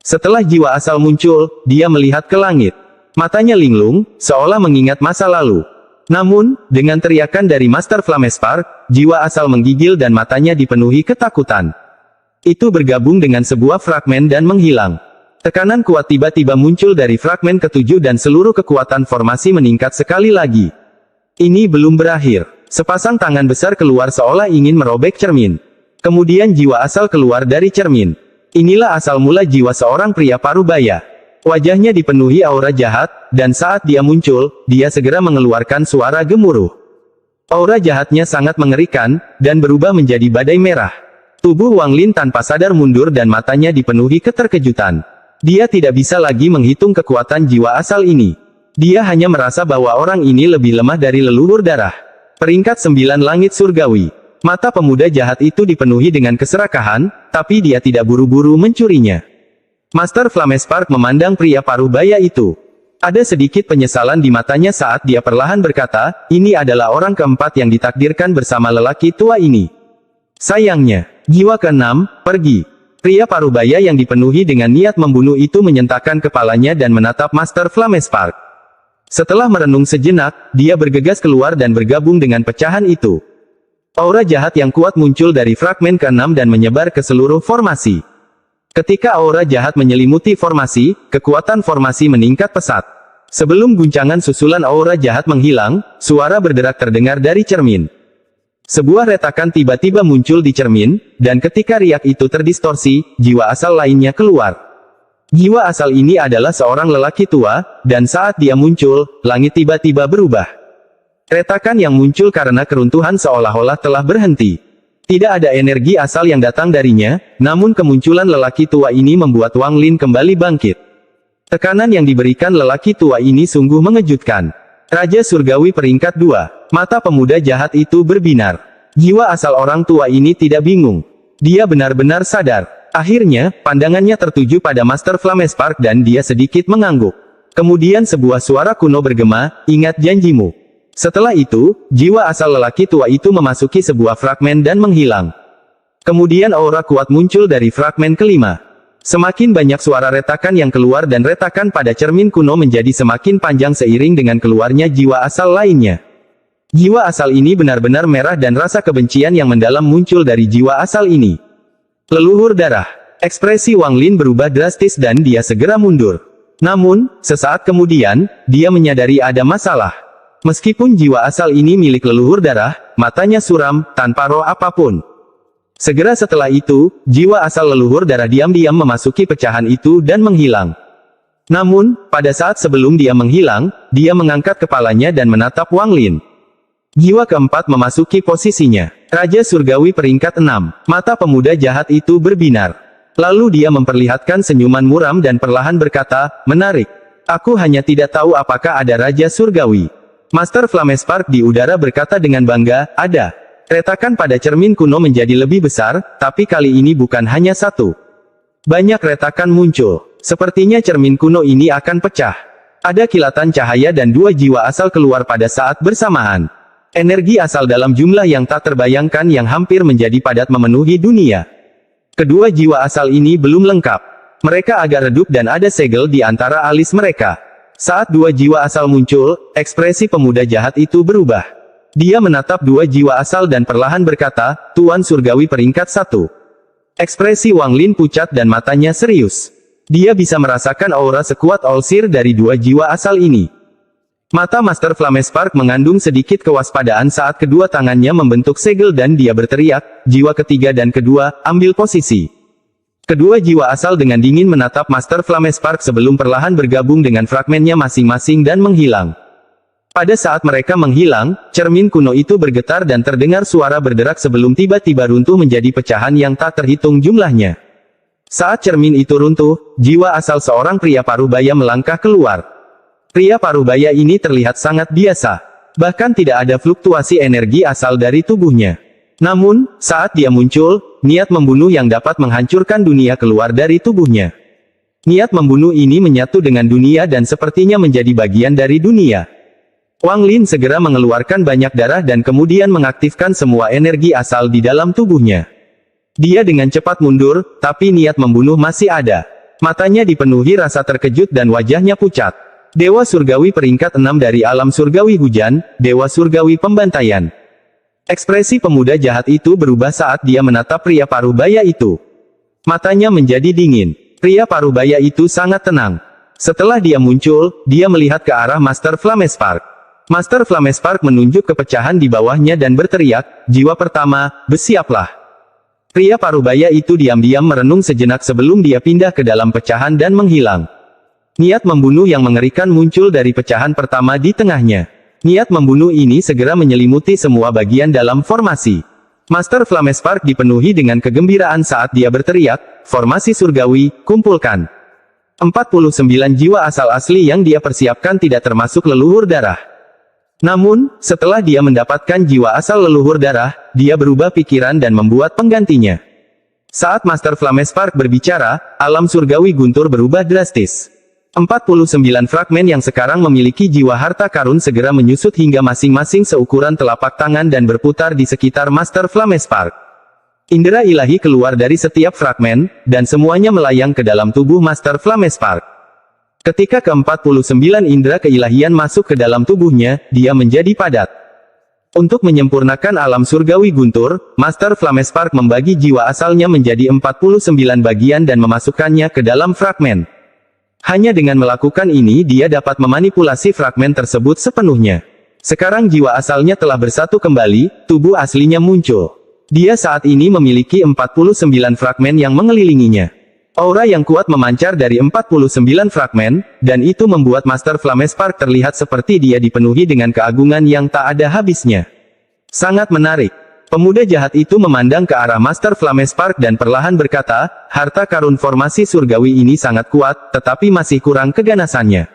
Setelah jiwa asal muncul, dia melihat ke langit. Matanya linglung, seolah mengingat masa lalu. Namun, dengan teriakan dari Master Flamespark, jiwa asal menggigil dan matanya dipenuhi ketakutan. Itu bergabung dengan sebuah fragmen dan menghilang. Tekanan kuat tiba-tiba muncul dari fragmen ke-7 dan seluruh kekuatan formasi meningkat sekali lagi. Ini belum berakhir. Sepasang tangan besar keluar seolah ingin merobek cermin. Kemudian jiwa asal keluar dari cermin. Inilah asal mula jiwa seorang pria parubaya. Wajahnya dipenuhi aura jahat, dan saat dia muncul, dia segera mengeluarkan suara gemuruh. Aura jahatnya sangat mengerikan, dan berubah menjadi badai merah. Tubuh Wang Lin tanpa sadar mundur dan matanya dipenuhi keterkejutan. Dia tidak bisa lagi menghitung kekuatan jiwa asal ini. Dia hanya merasa bahwa orang ini lebih lemah dari leluhur darah. Peringkat 9 Langit Surgawi. Mata pemuda jahat itu dipenuhi dengan keserakahan, tapi dia tidak buru-buru mencurinya. Master Flamespark memandang pria paruh baya itu. Ada sedikit penyesalan di matanya saat dia perlahan berkata, ini adalah orang keempat yang ditakdirkan bersama lelaki tua ini. Sayangnya, jiwa keenam, pergi. Pria paruh baya yang dipenuhi dengan niat membunuh itu menyentakkan kepalanya dan menatap Master Flamespark. Setelah merenung sejenak, dia bergegas keluar dan bergabung dengan pecahan itu. Aura jahat yang kuat muncul dari fragmen ke-6 dan menyebar ke seluruh formasi. Ketika aura jahat menyelimuti formasi, kekuatan formasi meningkat pesat. Sebelum guncangan susulan aura jahat menghilang, suara berderak terdengar dari cermin. Sebuah retakan tiba-tiba muncul di cermin, dan ketika riak itu terdistorsi, jiwa asal lainnya keluar. Jiwa asal ini adalah seorang lelaki tua, dan saat dia muncul, langit tiba-tiba berubah. Retakan yang muncul karena keruntuhan seolah-olah telah berhenti. Tidak ada energi asal yang datang darinya, namun kemunculan lelaki tua ini membuat Wang Lin kembali bangkit. Tekanan yang diberikan lelaki tua ini sungguh mengejutkan. Raja Surgawi peringkat 2. Mata pemuda jahat itu berbinar. Jiwa asal orang tua ini tidak bingung. Dia benar-benar sadar. Akhirnya, pandangannya tertuju pada Master Flamespark dan dia sedikit mengangguk. Kemudian sebuah suara kuno bergema, ingat janjimu. Setelah itu, jiwa asal lelaki tua itu memasuki sebuah fragmen dan menghilang. Kemudian aura kuat muncul dari fragmen kelima. Semakin banyak suara retakan yang keluar dan retakan pada cermin kuno menjadi semakin panjang seiring dengan keluarnya jiwa asal lainnya. Jiwa asal ini benar-benar merah dan rasa kebencian yang mendalam muncul dari jiwa asal ini. Leluhur darah. Ekspresi Wang Lin berubah drastis dan dia segera mundur. Namun, sesaat kemudian, dia menyadari ada masalah. Meskipun jiwa asal ini milik leluhur darah, matanya suram, tanpa roh apapun. Segera setelah itu, jiwa asal leluhur darah diam-diam memasuki pecahan itu dan menghilang. Namun, pada saat sebelum dia menghilang, dia mengangkat kepalanya dan menatap Wang Lin. Jiwa keempat memasuki posisinya. Raja Surgawi peringkat 6. Mata pemuda jahat itu berbinar. Lalu dia memperlihatkan senyuman muram dan perlahan berkata, menarik. Aku hanya tidak tahu apakah ada Raja Surgawi. Master Flamespark di udara berkata dengan bangga, ada. Retakan pada cermin kuno menjadi lebih besar, tapi kali ini bukan hanya satu. Banyak retakan muncul. Sepertinya cermin kuno ini akan pecah. Ada kilatan cahaya dan dua jiwa asal keluar pada saat bersamaan. Energi asal dalam jumlah yang tak terbayangkan yang hampir menjadi padat memenuhi dunia. Kedua jiwa asal ini belum lengkap. Mereka agak redup dan ada segel di antara alis mereka. Saat dua jiwa asal muncul, ekspresi pemuda jahat itu berubah. Dia menatap dua jiwa asal dan perlahan berkata, Tuan Surgawi peringkat 1. Ekspresi Wang Lin pucat dan matanya serius. Dia bisa merasakan aura sekuat Olsir dari dua jiwa asal ini. Mata Master Flamespark mengandung sedikit kewaspadaan saat kedua tangannya membentuk segel dan dia berteriak, jiwa ketiga dan kedua, ambil posisi. Kedua jiwa asal dengan dingin menatap Master Flamespark sebelum perlahan bergabung dengan fragmennya masing-masing dan menghilang. Pada saat mereka menghilang, cermin kuno itu bergetar dan terdengar suara berderak sebelum tiba-tiba runtuh menjadi pecahan yang tak terhitung jumlahnya. Saat cermin itu runtuh, jiwa asal seorang pria paruh-baya melangkah keluar. Pria paruh-baya ini terlihat sangat biasa. Bahkan tidak ada fluktuasi energi asal dari tubuhnya. Namun, saat dia muncul, niat membunuh yang dapat menghancurkan dunia keluar dari tubuhnya. Niat membunuh ini menyatu dengan dunia dan sepertinya menjadi bagian dari dunia. Wang Lin segera mengeluarkan banyak darah dan kemudian mengaktifkan semua energi asal di dalam tubuhnya. Dia dengan cepat mundur, tapi niat membunuh masih ada. Matanya dipenuhi rasa terkejut dan wajahnya pucat. Dewa Surgawi peringkat 6 dari alam surgawi hujan, Dewa Surgawi pembantaian. Ekspresi pemuda jahat itu berubah saat dia menatap pria paruh-baya itu. Matanya menjadi dingin. Pria paruh-baya itu sangat tenang. Setelah dia muncul, dia melihat ke arah Master Flamespark. Master Flamespark menunjuk ke pecahan di bawahnya dan berteriak, jiwa pertama, bersiaplah. Pria paruh-baya itu diam-diam merenung sejenak sebelum dia pindah ke dalam pecahan dan menghilang. Niat membunuh yang mengerikan muncul dari pecahan pertama di tengahnya. Niat membunuh ini segera menyelimuti semua bagian dalam formasi. Master Flamespark dipenuhi dengan kegembiraan saat dia berteriak, formasi surgawi, kumpulkan. 49 jiwa asal asli yang dia persiapkan tidak termasuk leluhur darah. Namun, setelah dia mendapatkan jiwa asal leluhur darah, dia berubah pikiran dan membuat penggantinya. Saat Master Flamespark berbicara, alam surgawi guntur berubah drastis. 49 fragmen yang sekarang memiliki jiwa harta karun segera menyusut hingga masing-masing seukuran telapak tangan dan berputar di sekitar Master Flamespark. Indera ilahi keluar dari setiap fragmen, dan semuanya melayang ke dalam tubuh Master Flamespark. Ketika ke-49 indera keilahian masuk ke dalam tubuhnya, dia menjadi padat. Untuk menyempurnakan alam surgawi guntur, Master Flamespark membagi jiwa asalnya menjadi 49 bagian dan memasukkannya ke dalam fragmen. Hanya dengan melakukan ini dia dapat memanipulasi fragmen tersebut sepenuhnya. Sekarang jiwa asalnya telah bersatu kembali, tubuh aslinya muncul. Dia saat ini memiliki 49 fragmen yang mengelilinginya. Aura yang kuat memancar dari 49 fragmen, dan itu membuat Master Flamespark terlihat seperti dia dipenuhi dengan keagungan yang tak ada habisnya. Sangat menarik. Pemuda jahat itu memandang ke arah Master Flamespark dan perlahan berkata, harta karun formasi surgawi ini sangat kuat, tetapi masih kurang keganasannya.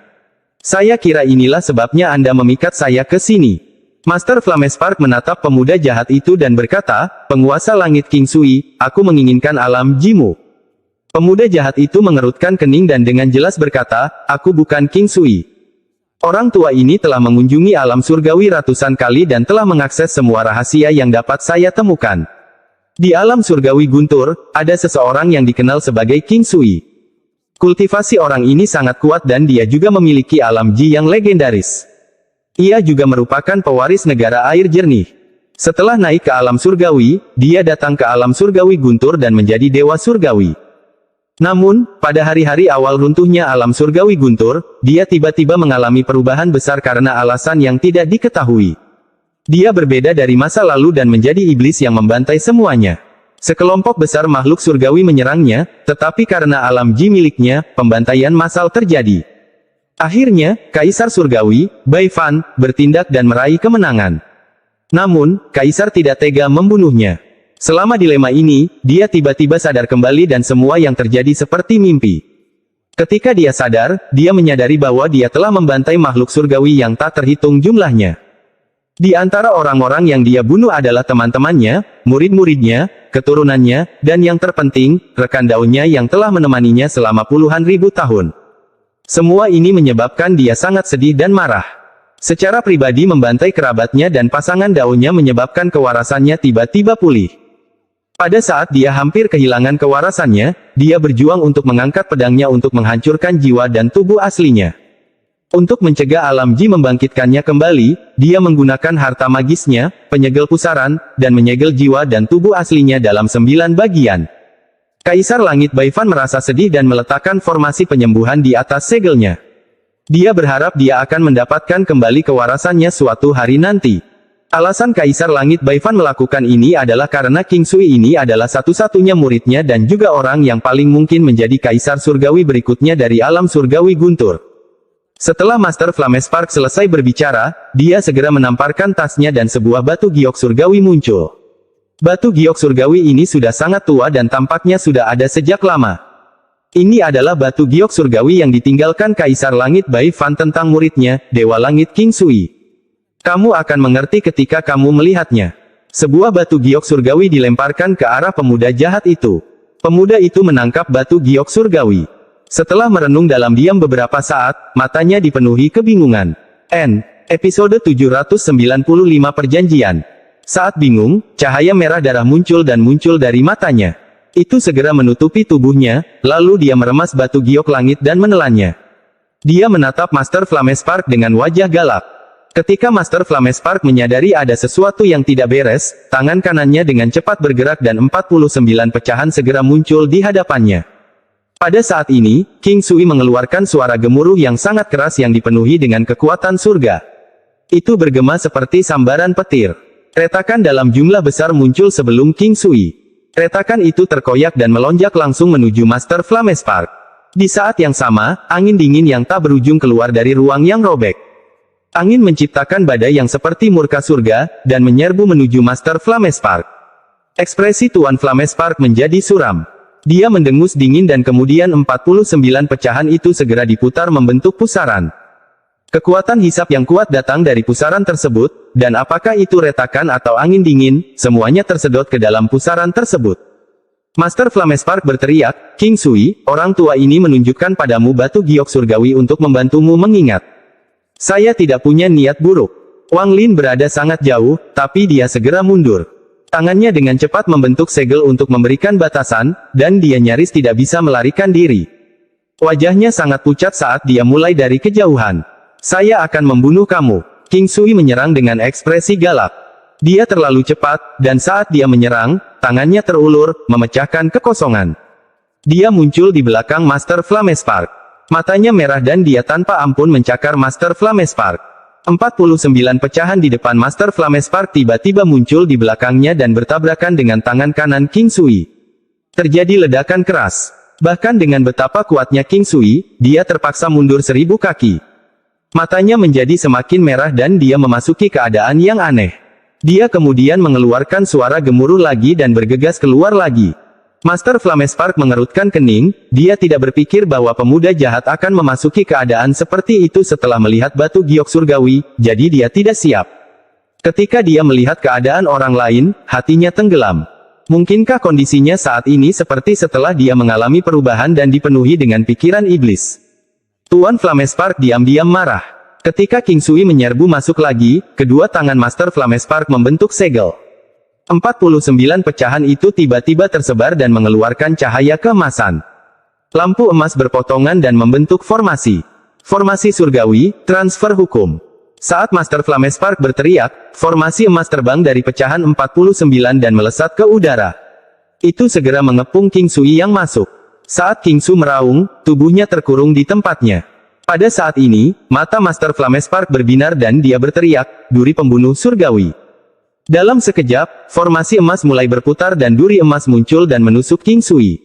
Saya kira inilah sebabnya Anda memikat saya ke sini. Master Flamespark menatap pemuda jahat itu dan berkata, penguasa langit King Sui, aku menginginkan alam Jimu. Pemuda jahat itu mengerutkan kening dan dengan jelas berkata, aku bukan King Sui. Orang tua ini telah mengunjungi alam surgawi ratusan kali dan telah mengakses semua rahasia yang dapat saya temukan. Di alam surgawi guntur, ada seseorang yang dikenal sebagai King Sui. Kultivasi orang ini sangat kuat dan dia juga memiliki alam Ji yang legendaris. Ia juga merupakan pewaris negara air jernih. Setelah naik ke alam surgawi, dia datang ke alam surgawi guntur dan menjadi dewa surgawi. Namun, pada hari-hari awal runtuhnya alam surgawi guntur, dia tiba-tiba mengalami perubahan besar karena alasan yang tidak diketahui. Dia berbeda dari masa lalu dan menjadi iblis yang membantai semuanya. Sekelompok besar makhluk surgawi menyerangnya, tetapi karena alam Ji miliknya, pembantaian massal terjadi. Akhirnya, Kaisar Surgawi, Bai Fan, bertindak dan meraih kemenangan. Namun, Kaisar tidak tega membunuhnya. Selama dilema ini, dia tiba-tiba sadar kembali dan semua yang terjadi seperti mimpi. Ketika dia sadar, dia menyadari bahwa dia telah membantai makhluk surgawi yang tak terhitung jumlahnya. Di antara orang-orang yang dia bunuh adalah teman-temannya, murid-muridnya, keturunannya, dan yang terpenting, rekan daunnya yang telah menemaninya selama puluhan ribu tahun. Semua ini menyebabkan dia sangat sedih dan marah. Secara pribadi membantai kerabatnya dan pasangan daunnya menyebabkan kewarasannya tiba-tiba pulih. Pada saat dia hampir kehilangan kewarasannya, dia berjuang untuk mengangkat pedangnya untuk menghancurkan jiwa dan tubuh aslinya. Untuk mencegah alam Ji membangkitkannya kembali, dia menggunakan harta magisnya, penyegel pusaran, dan menyegel jiwa dan tubuh aslinya dalam 9 bagian. Kaisar Langit Bai Fan merasa sedih dan meletakkan formasi penyembuhan di atas segelnya. Dia berharap dia akan mendapatkan kembali kewarasannya suatu hari nanti. Alasan Kaisar Langit Bai Fan melakukan ini adalah karena King Sui ini adalah satu-satunya muridnya dan juga orang yang paling mungkin menjadi Kaisar Surgawi berikutnya dari alam surgawi guntur. Setelah Master Flamespark selesai berbicara, dia segera menamparkan tasnya dan sebuah batu giok surgawi muncul. Batu giok surgawi ini sudah sangat tua dan tampaknya sudah ada sejak lama. Ini adalah batu giok surgawi yang ditinggalkan Kaisar Langit Bai Fan tentang muridnya, Dewa Langit King Sui. Kamu akan mengerti ketika kamu melihatnya. Sebuah batu giok surgawi dilemparkan ke arah pemuda jahat itu. Pemuda itu menangkap batu giok surgawi. Setelah merenung dalam diam beberapa saat, matanya dipenuhi kebingungan. Episode 795 Perjanjian. Saat bingung, cahaya merah darah muncul dari matanya. Itu segera menutupi tubuhnya, lalu dia meremas batu giok langit dan menelannya. Dia menatap Master Flamespark dengan wajah galak. Ketika Master Flamespark menyadari ada sesuatu yang tidak beres, tangan kanannya dengan cepat bergerak dan 49 pecahan segera muncul di hadapannya. Pada saat ini, King Sui mengeluarkan suara gemuruh yang sangat keras yang dipenuhi dengan kekuatan surga. Itu bergema seperti sambaran petir. Retakan dalam jumlah besar muncul sebelum King Sui. Retakan itu terkoyak dan melonjak langsung menuju Master Flamespark. Di saat yang sama, angin dingin yang tak berujung keluar dari ruang yang robek. Angin menciptakan badai yang seperti murka surga, dan menyerbu menuju Master Flamespark. Ekspresi Tuan Flamespark menjadi suram. Dia mendengus dingin dan kemudian 49 pecahan itu segera diputar membentuk pusaran. Kekuatan hisap yang kuat datang dari pusaran tersebut, dan apakah itu retakan atau angin dingin, semuanya tersedot ke dalam pusaran tersebut. Master Flamespark berteriak, King Sui, orang tua ini menunjukkan padamu batu giok surgawi untuk membantumu mengingat. Saya tidak punya niat buruk. Wang Lin berada sangat jauh, tapi dia segera mundur. Tangannya dengan cepat membentuk segel untuk memberikan batasan, dan dia nyaris tidak bisa melarikan diri. Wajahnya sangat pucat saat dia mulai dari kejauhan. Saya akan membunuh kamu. King Sui menyerang dengan ekspresi galak. Dia terlalu cepat, dan saat dia menyerang, tangannya terulur, memecahkan kekosongan. Dia muncul di belakang Master Flamespark. Matanya merah dan dia tanpa ampun mencakar Master Flamespark. 49 pecahan di depan Master Flamespark tiba-tiba muncul di belakangnya dan bertabrakan dengan tangan kanan King Sui. Terjadi ledakan keras. Bahkan dengan betapa kuatnya King Sui, dia terpaksa mundur 1000 kaki. Matanya menjadi semakin merah dan dia memasuki keadaan yang aneh. Dia kemudian mengeluarkan suara gemuruh lagi dan bergegas keluar lagi. Master Flamespark mengerutkan kening, dia tidak berpikir bahwa pemuda jahat akan memasuki keadaan seperti itu setelah melihat batu giok surgawi, jadi dia tidak siap. Ketika dia melihat keadaan orang lain, hatinya tenggelam. Mungkinkah kondisinya saat ini seperti setelah dia mengalami perubahan dan dipenuhi dengan pikiran iblis? Tuan Flamespark diam-diam marah. Ketika King Sui menyerbu masuk lagi, kedua tangan Master Flamespark membentuk segel. 49 pecahan itu tiba-tiba tersebar dan mengeluarkan cahaya keemasan. Lampu emas berpotongan dan membentuk formasi. Formasi surgawi, transfer hukum. Saat Master Flamespark berteriak, formasi emas terbang dari pecahan 49 dan melesat ke udara. Itu segera mengepung King Sui yang masuk. Saat King Su meraung, tubuhnya terkurung di tempatnya. Pada saat ini, mata Master Flamespark berbinar dan dia berteriak, duri pembunuh surgawi. Dalam sekejap, formasi emas mulai berputar dan duri emas muncul dan menusuk King Sui.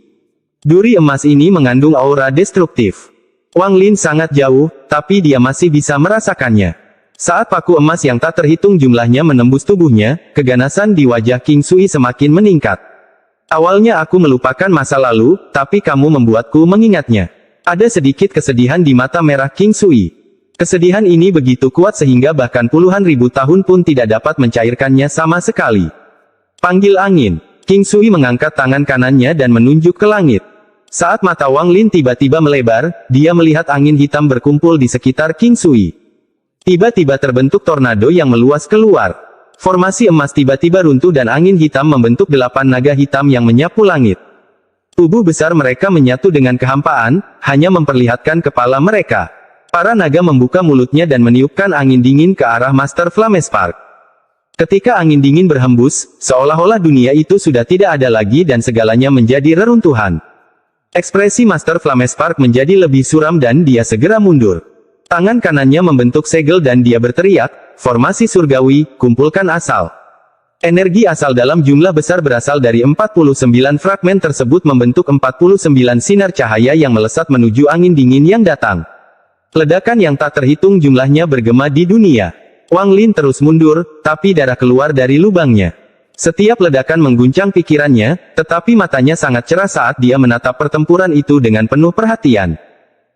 Duri emas ini mengandung aura destruktif. Wang Lin sangat jauh, tapi dia masih bisa merasakannya. Saat paku emas yang tak terhitung jumlahnya menembus tubuhnya, keganasan di wajah King Sui semakin meningkat. Awalnya aku melupakan masa lalu, tapi kamu membuatku mengingatnya. Ada sedikit kesedihan di mata merah King Sui. Kesedihan ini begitu kuat sehingga bahkan puluhan ribu tahun pun tidak dapat mencairkannya sama sekali. Panggil angin. King Sui mengangkat tangan kanannya dan menunjuk ke langit. Saat mata Wang Lin tiba-tiba melebar, dia melihat angin hitam berkumpul di sekitar King Sui. Tiba-tiba terbentuk tornado yang meluas keluar. Formasi emas tiba-tiba runtuh dan angin hitam membentuk 8 naga hitam yang menyapu langit. Tubuh besar mereka menyatu dengan kehampaan, hanya memperlihatkan kepala mereka. Para naga membuka mulutnya dan meniupkan angin dingin ke arah Master Flamespark. Ketika angin dingin berhembus, seolah-olah dunia itu sudah tidak ada lagi dan segalanya menjadi reruntuhan. Ekspresi Master Flamespark menjadi lebih suram dan dia segera mundur. Tangan kanannya membentuk segel dan dia berteriak, formasi surgawi, kumpulkan asal. Energi asal dalam jumlah besar berasal dari 49 fragmen tersebut membentuk 49 sinar cahaya yang melesat menuju angin dingin yang datang. Ledakan yang tak terhitung jumlahnya bergema di dunia. Wang Lin terus mundur, tapi darah keluar dari lubangnya. Setiap ledakan mengguncang pikirannya, tetapi matanya sangat cerah saat dia menatap pertempuran itu dengan penuh perhatian.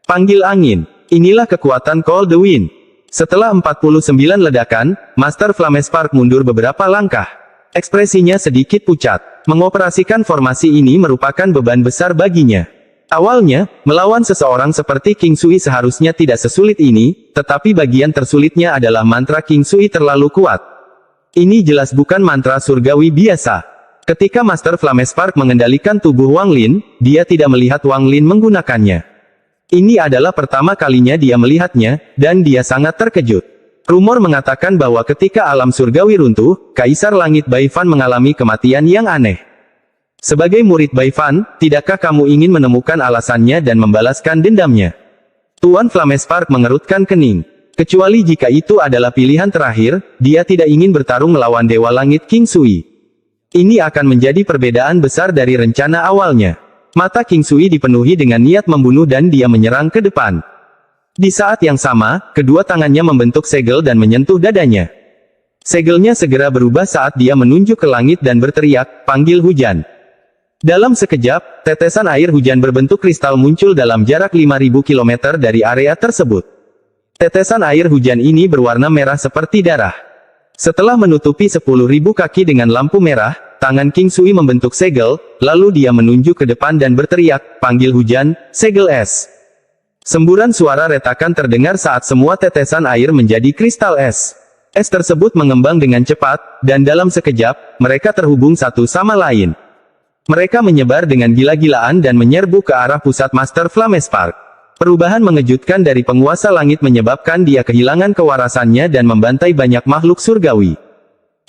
Panggil angin. Inilah kekuatan Call the Wind. Setelah 49 ledakan, Master Flamespark mundur beberapa langkah. Ekspresinya sedikit pucat. Mengoperasikan formasi ini merupakan beban besar baginya. Awalnya, melawan seseorang seperti King Sui seharusnya tidak sesulit ini, tetapi bagian tersulitnya adalah mantra King Sui terlalu kuat. Ini jelas bukan mantra surgawi biasa. Ketika Master Flamespark mengendalikan tubuh Wang Lin, dia tidak melihat Wang Lin menggunakannya. Ini adalah pertama kalinya dia melihatnya, dan dia sangat terkejut. Rumor mengatakan bahwa ketika alam surgawi runtuh, Kaisar Langit Baifan mengalami kematian yang aneh. Sebagai murid Baifan, tidakkah kamu ingin menemukan alasannya dan membalaskan dendamnya? Tuan Flamespark mengerutkan kening. Kecuali jika itu adalah pilihan terakhir, dia tidak ingin bertarung melawan Dewa Langit King Sui. Ini akan menjadi perbedaan besar dari rencana awalnya. Mata King Sui dipenuhi dengan niat membunuh dan dia menyerang ke depan. Di saat yang sama, kedua tangannya membentuk segel dan menyentuh dadanya. Segelnya segera berubah saat dia menunjuk ke langit dan berteriak, panggil hujan. Dalam sekejap, tetesan air hujan berbentuk kristal muncul dalam jarak 5.000 km dari area tersebut. Tetesan air hujan ini berwarna merah seperti darah. Setelah menutupi 10.000 kaki dengan lampu merah, tangan King Sui membentuk segel, lalu dia menunjuk ke depan dan berteriak, "Panggil hujan, segel es." Semburan suara retakan terdengar saat semua tetesan air menjadi kristal es. Es tersebut mengembang dengan cepat, dan dalam sekejap, mereka terhubung satu sama lain. Mereka menyebar dengan gila-gilaan dan menyerbu ke arah pusat Master Flamespark. Perubahan mengejutkan dari penguasa langit menyebabkan dia kehilangan kewarasannya dan membantai banyak makhluk surgawi.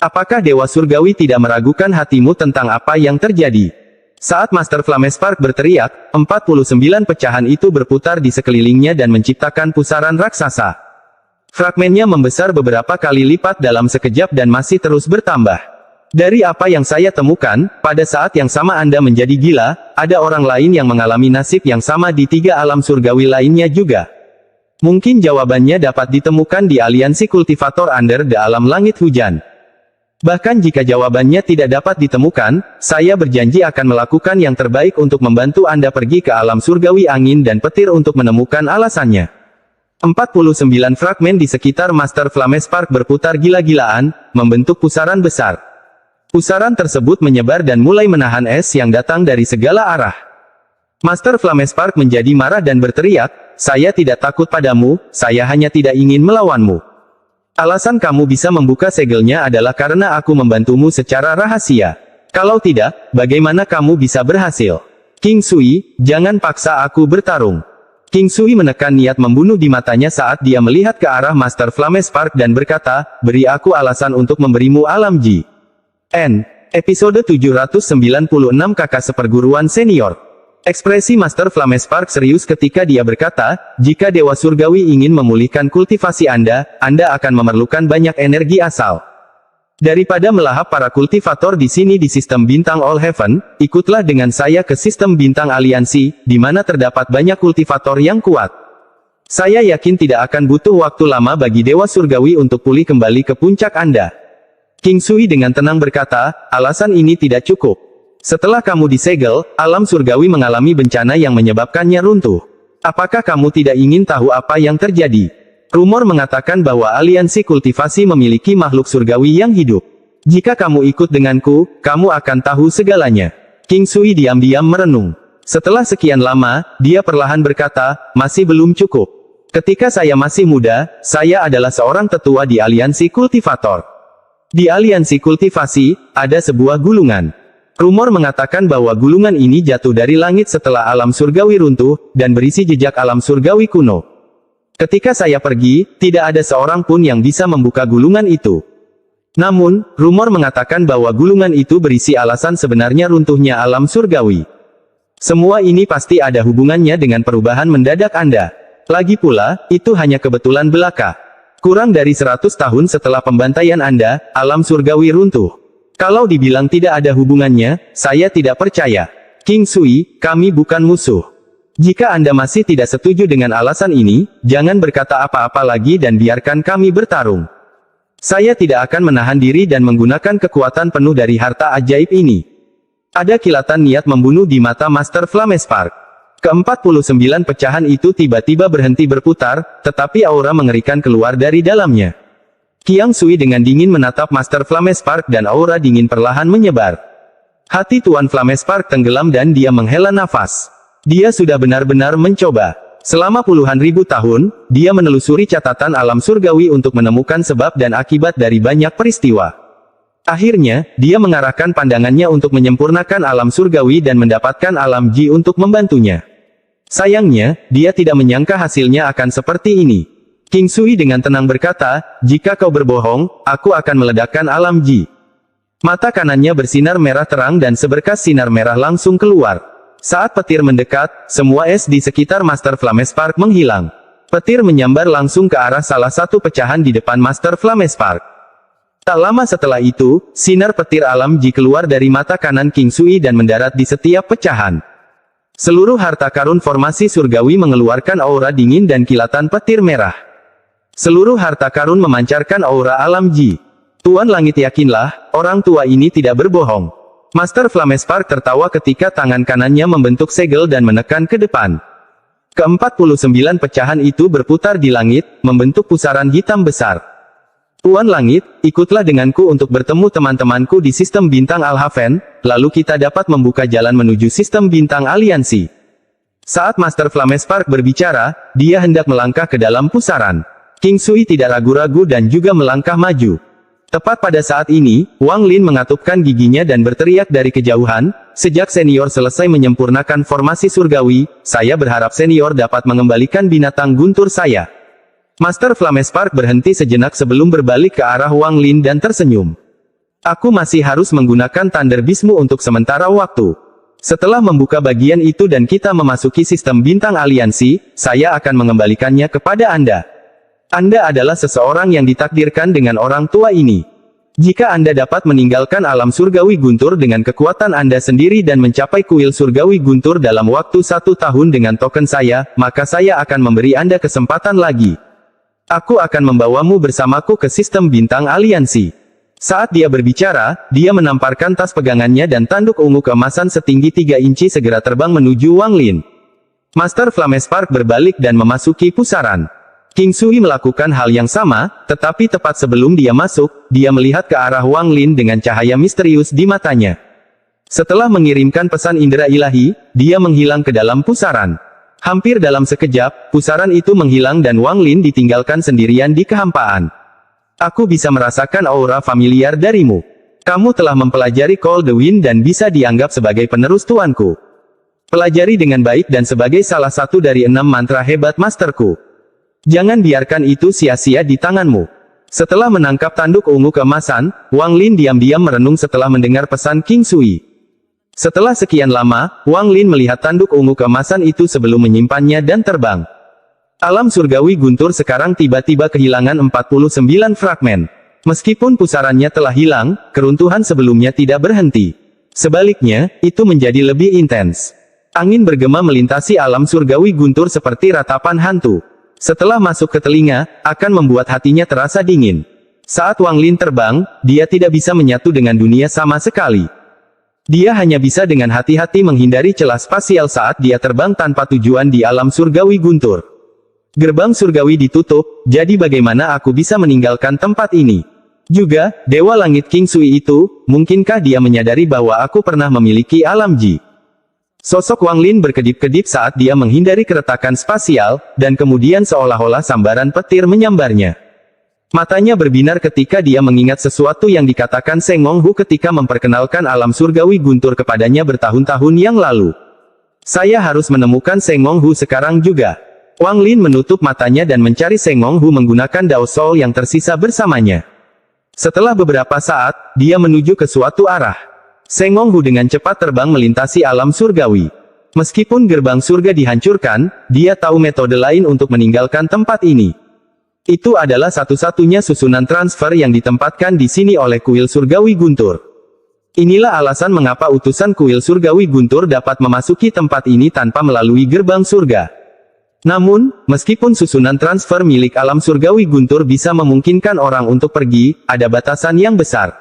Apakah Dewa Surgawi tidak meragukan hatimu tentang apa yang terjadi? Saat Master Flamespark berteriak, 49 pecahan itu berputar di sekelilingnya dan menciptakan pusaran raksasa. Fragmennya membesar beberapa kali lipat dalam sekejap dan masih terus bertambah. Dari apa yang saya temukan, pada saat yang sama Anda menjadi gila, ada orang lain yang mengalami nasib yang sama di 3 alam surgawi lainnya juga. Mungkin jawabannya dapat ditemukan di aliansi kultivator Under the Alam Langit Hujan. Bahkan jika jawabannya tidak dapat ditemukan, saya berjanji akan melakukan yang terbaik untuk membantu Anda pergi ke alam surgawi angin dan petir untuk menemukan alasannya. 49 fragmen di sekitar Master Flamespark berputar gila-gilaan, membentuk pusaran besar. Pusaran tersebut menyebar dan mulai menahan es yang datang dari segala arah. Master Flamespark menjadi marah dan berteriak, "Saya tidak takut padamu, saya hanya tidak ingin melawanmu. Alasan kamu bisa membuka segelnya adalah karena aku membantumu secara rahasia. Kalau tidak, bagaimana kamu bisa berhasil? King Sui, jangan paksa aku bertarung." King Sui menekan niat membunuh di matanya saat dia melihat ke arah Master Flamespark dan berkata, "Beri aku alasan untuk memberimu alam Ji." Episode 796 Kakak Seperguruan Senior. Ekspresi Master Flamespark serius ketika dia berkata, "Jika Dewa Surgawi ingin memulihkan kultivasi Anda akan memerlukan banyak energi asal. Daripada melahap para kultivator di sini di sistem bintang All Heaven, ikutlah dengan saya ke sistem bintang aliansi, di mana terdapat banyak kultivator yang kuat. Saya yakin tidak akan butuh waktu lama bagi Dewa Surgawi untuk pulih kembali ke puncak Anda." King Sui dengan tenang berkata, "Alasan ini tidak cukup. Setelah kamu disegel, alam surgawi mengalami bencana yang menyebabkannya runtuh. Apakah kamu tidak ingin tahu apa yang terjadi? Rumor mengatakan bahwa aliansi kultivasi memiliki makhluk surgawi yang hidup. Jika kamu ikut denganku, kamu akan tahu segalanya." King Sui diam-diam merenung. Setelah sekian lama, dia perlahan berkata, "Masih belum cukup. Ketika saya masih muda, saya adalah seorang tetua di aliansi kultivator. Di aliansi kultivasi, ada sebuah gulungan. Rumor mengatakan bahwa gulungan ini jatuh dari langit setelah alam surgawi runtuh, dan berisi jejak alam surgawi kuno. Ketika saya pergi, tidak ada seorang pun yang bisa membuka gulungan itu. Namun, rumor mengatakan bahwa gulungan itu berisi alasan sebenarnya runtuhnya alam surgawi. Semua ini pasti ada hubungannya dengan perubahan mendadak Anda. Lagi pula, itu hanya kebetulan belaka. Kurang dari 100 tahun setelah pembantaian Anda, alam surgawi runtuh. Kalau dibilang tidak ada hubungannya, saya tidak percaya. King Sui, kami bukan musuh. Jika Anda masih tidak setuju dengan alasan ini, jangan berkata apa-apa lagi dan biarkan kami bertarung. Saya tidak akan menahan diri dan menggunakan kekuatan penuh dari harta ajaib ini." Ada kilatan niat membunuh di mata Master Flamespark. Ke-49 pecahan itu tiba-tiba berhenti berputar, tetapi aura mengerikan keluar dari dalamnya. Qiang Sui dengan dingin menatap Master Flamespark dan aura dingin perlahan menyebar. Hati Tuan Flamespark tenggelam dan dia menghela nafas. Dia sudah benar-benar mencoba. Selama puluhan ribu tahun, dia menelusuri catatan alam surgawi untuk menemukan sebab dan akibat dari banyak peristiwa. Akhirnya, dia mengarahkan pandangannya untuk menyempurnakan alam surgawi dan mendapatkan alam Ji untuk membantunya. Sayangnya, dia tidak menyangka hasilnya akan seperti ini. King Sui dengan tenang berkata, "Jika kau berbohong, aku akan meledakkan alam Ji." Mata kanannya bersinar merah terang dan seberkas sinar merah langsung keluar. Saat petir mendekat, semua es di sekitar Master Flamespark menghilang. Petir menyambar langsung ke arah salah satu pecahan di depan Master Flamespark. Tak lama setelah itu, sinar petir alam Ji keluar dari mata kanan King Sui dan mendarat di setiap pecahan. Seluruh harta karun formasi surgawi mengeluarkan aura dingin dan kilatan petir merah. Seluruh harta karun memancarkan aura alam Ji. Tuan Langit, yakinlah, orang tua ini tidak berbohong. Master Flamespark tertawa ketika tangan kanannya membentuk segel dan menekan ke depan. Ke-49 pecahan itu berputar di langit, membentuk pusaran hitam besar. Tuan Langit, ikutlah denganku untuk bertemu teman-temanku di sistem bintang Al-Haven, lalu kita dapat membuka jalan menuju sistem bintang aliansi. Saat Master Flamespark berbicara, dia hendak melangkah ke dalam pusaran. King Sui tidak ragu-ragu dan juga melangkah maju. Tepat pada saat ini, Wang Lin mengatupkan giginya dan berteriak dari kejauhan, "Sejak senior selesai menyempurnakan formasi surgawi, saya berharap senior dapat mengembalikan binatang guntur saya." Master Flamespark berhenti sejenak sebelum berbalik ke arah Wang Lin dan tersenyum. "Aku masih harus menggunakan Thunder Beast-mu untuk sementara waktu. Setelah membuka bagian itu dan kita memasuki sistem bintang aliansi, saya akan mengembalikannya kepada Anda. Anda adalah seseorang yang ditakdirkan dengan orang tua ini. Jika Anda dapat meninggalkan alam surgawi guntur dengan kekuatan Anda sendiri dan mencapai kuil surgawi guntur dalam waktu 1 tahun dengan token saya, maka saya akan memberi Anda kesempatan lagi. Aku akan membawamu bersamaku ke sistem bintang aliansi." Saat dia berbicara, dia menamparkan tas pegangannya dan tanduk ungu keemasan setinggi 3 inci segera terbang menuju Wang Lin. Master Flamespark berbalik dan memasuki pusaran. King Sui melakukan hal yang sama, tetapi tepat sebelum dia masuk, dia melihat ke arah Wang Lin dengan cahaya misterius di matanya. Setelah mengirimkan pesan indera ilahi, dia menghilang ke dalam pusaran. Hampir dalam sekejap, pusaran itu menghilang dan Wang Lin ditinggalkan sendirian di kehampaan. "Aku bisa merasakan aura familiar darimu. Kamu telah mempelajari Call the Wind dan bisa dianggap sebagai penerus tuanku. Pelajari dengan baik dan sebagai salah satu dari 6 mantra hebat masterku. Jangan biarkan itu sia-sia di tanganmu." Setelah menangkap tanduk ungu keemasan, Wang Lin diam-diam merenung setelah mendengar pesan King Sui. Setelah sekian lama, Wang Lin melihat tanduk ungu keemasan itu sebelum menyimpannya dan terbang. Alam surgawi guntur sekarang tiba-tiba kehilangan 49 fragmen. Meskipun pusarannya telah hilang, keruntuhan sebelumnya tidak berhenti. Sebaliknya, itu menjadi lebih intens. Angin bergema melintasi alam surgawi guntur seperti ratapan hantu. Setelah masuk ke telinga, akan membuat hatinya terasa dingin. Saat Wang Lin terbang, dia tidak bisa menyatu dengan dunia sama sekali. Dia hanya bisa dengan hati-hati menghindari celah spasial saat dia terbang tanpa tujuan di alam surgawi guntur. Gerbang surgawi ditutup, jadi bagaimana aku bisa meninggalkan tempat ini? Juga, Dewa Langit King Sui itu, mungkinkah dia menyadari bahwa aku pernah memiliki alam Ji? Sosok Wang Lin berkedip-kedip saat dia menghindari keretakan spasial, dan kemudian seolah-olah sambaran petir menyambarnya. Matanya berbinar ketika dia mengingat sesuatu yang dikatakan Seng Wong Hu ketika memperkenalkan alam surgawi guntur kepadanya bertahun-tahun yang lalu. "Saya harus menemukan Seng Wong Hu sekarang juga." Wang Lin menutup matanya dan mencari Seng Wong Hu menggunakan Dao Soul yang tersisa bersamanya. Setelah beberapa saat, dia menuju ke suatu arah. Seng Wong Hu dengan cepat terbang melintasi alam surgawi. Meskipun gerbang surga dihancurkan, dia tahu metode lain untuk meninggalkan tempat ini. Itu adalah satu-satunya susunan transfer yang ditempatkan di sini oleh kuil surgawi guntur. Inilah alasan mengapa utusan kuil surgawi guntur dapat memasuki tempat ini tanpa melalui gerbang surga. Namun, meskipun susunan transfer milik alam surgawi guntur bisa memungkinkan orang untuk pergi, ada batasan yang besar.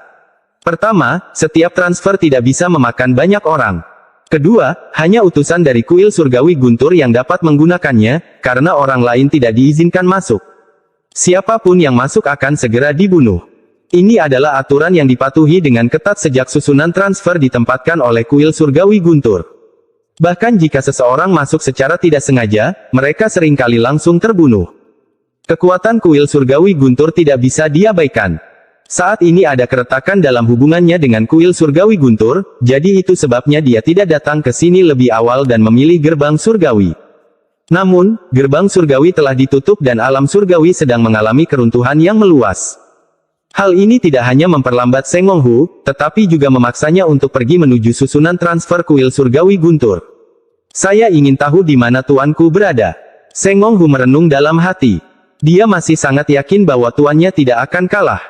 Pertama, setiap transfer tidak bisa memakan banyak orang. Kedua, hanya utusan dari kuil surgawi guntur yang dapat menggunakannya, karena orang lain tidak diizinkan masuk. Siapapun yang masuk akan segera dibunuh. Ini adalah aturan yang dipatuhi dengan ketat sejak susunan transfer ditempatkan oleh kuil surgawi guntur. Bahkan jika seseorang masuk secara tidak sengaja, mereka seringkali langsung terbunuh. Kekuatan kuil surgawi guntur tidak bisa diabaikan. Saat ini ada keretakan dalam hubungannya dengan kuil surgawi guntur, jadi itu sebabnya dia tidak datang ke sini lebih awal dan memilih gerbang surgawi. Namun, gerbang surgawi telah ditutup dan alam surgawi sedang mengalami keruntuhan yang meluas. Hal ini tidak hanya memperlambat Seng Wong Hu, tetapi juga memaksanya untuk pergi menuju susunan transfer kuil surgawi guntur. "Saya ingin tahu di mana tuanku berada." Seng Wong Hu merenung dalam hati. Dia masih sangat yakin bahwa tuannya tidak akan kalah.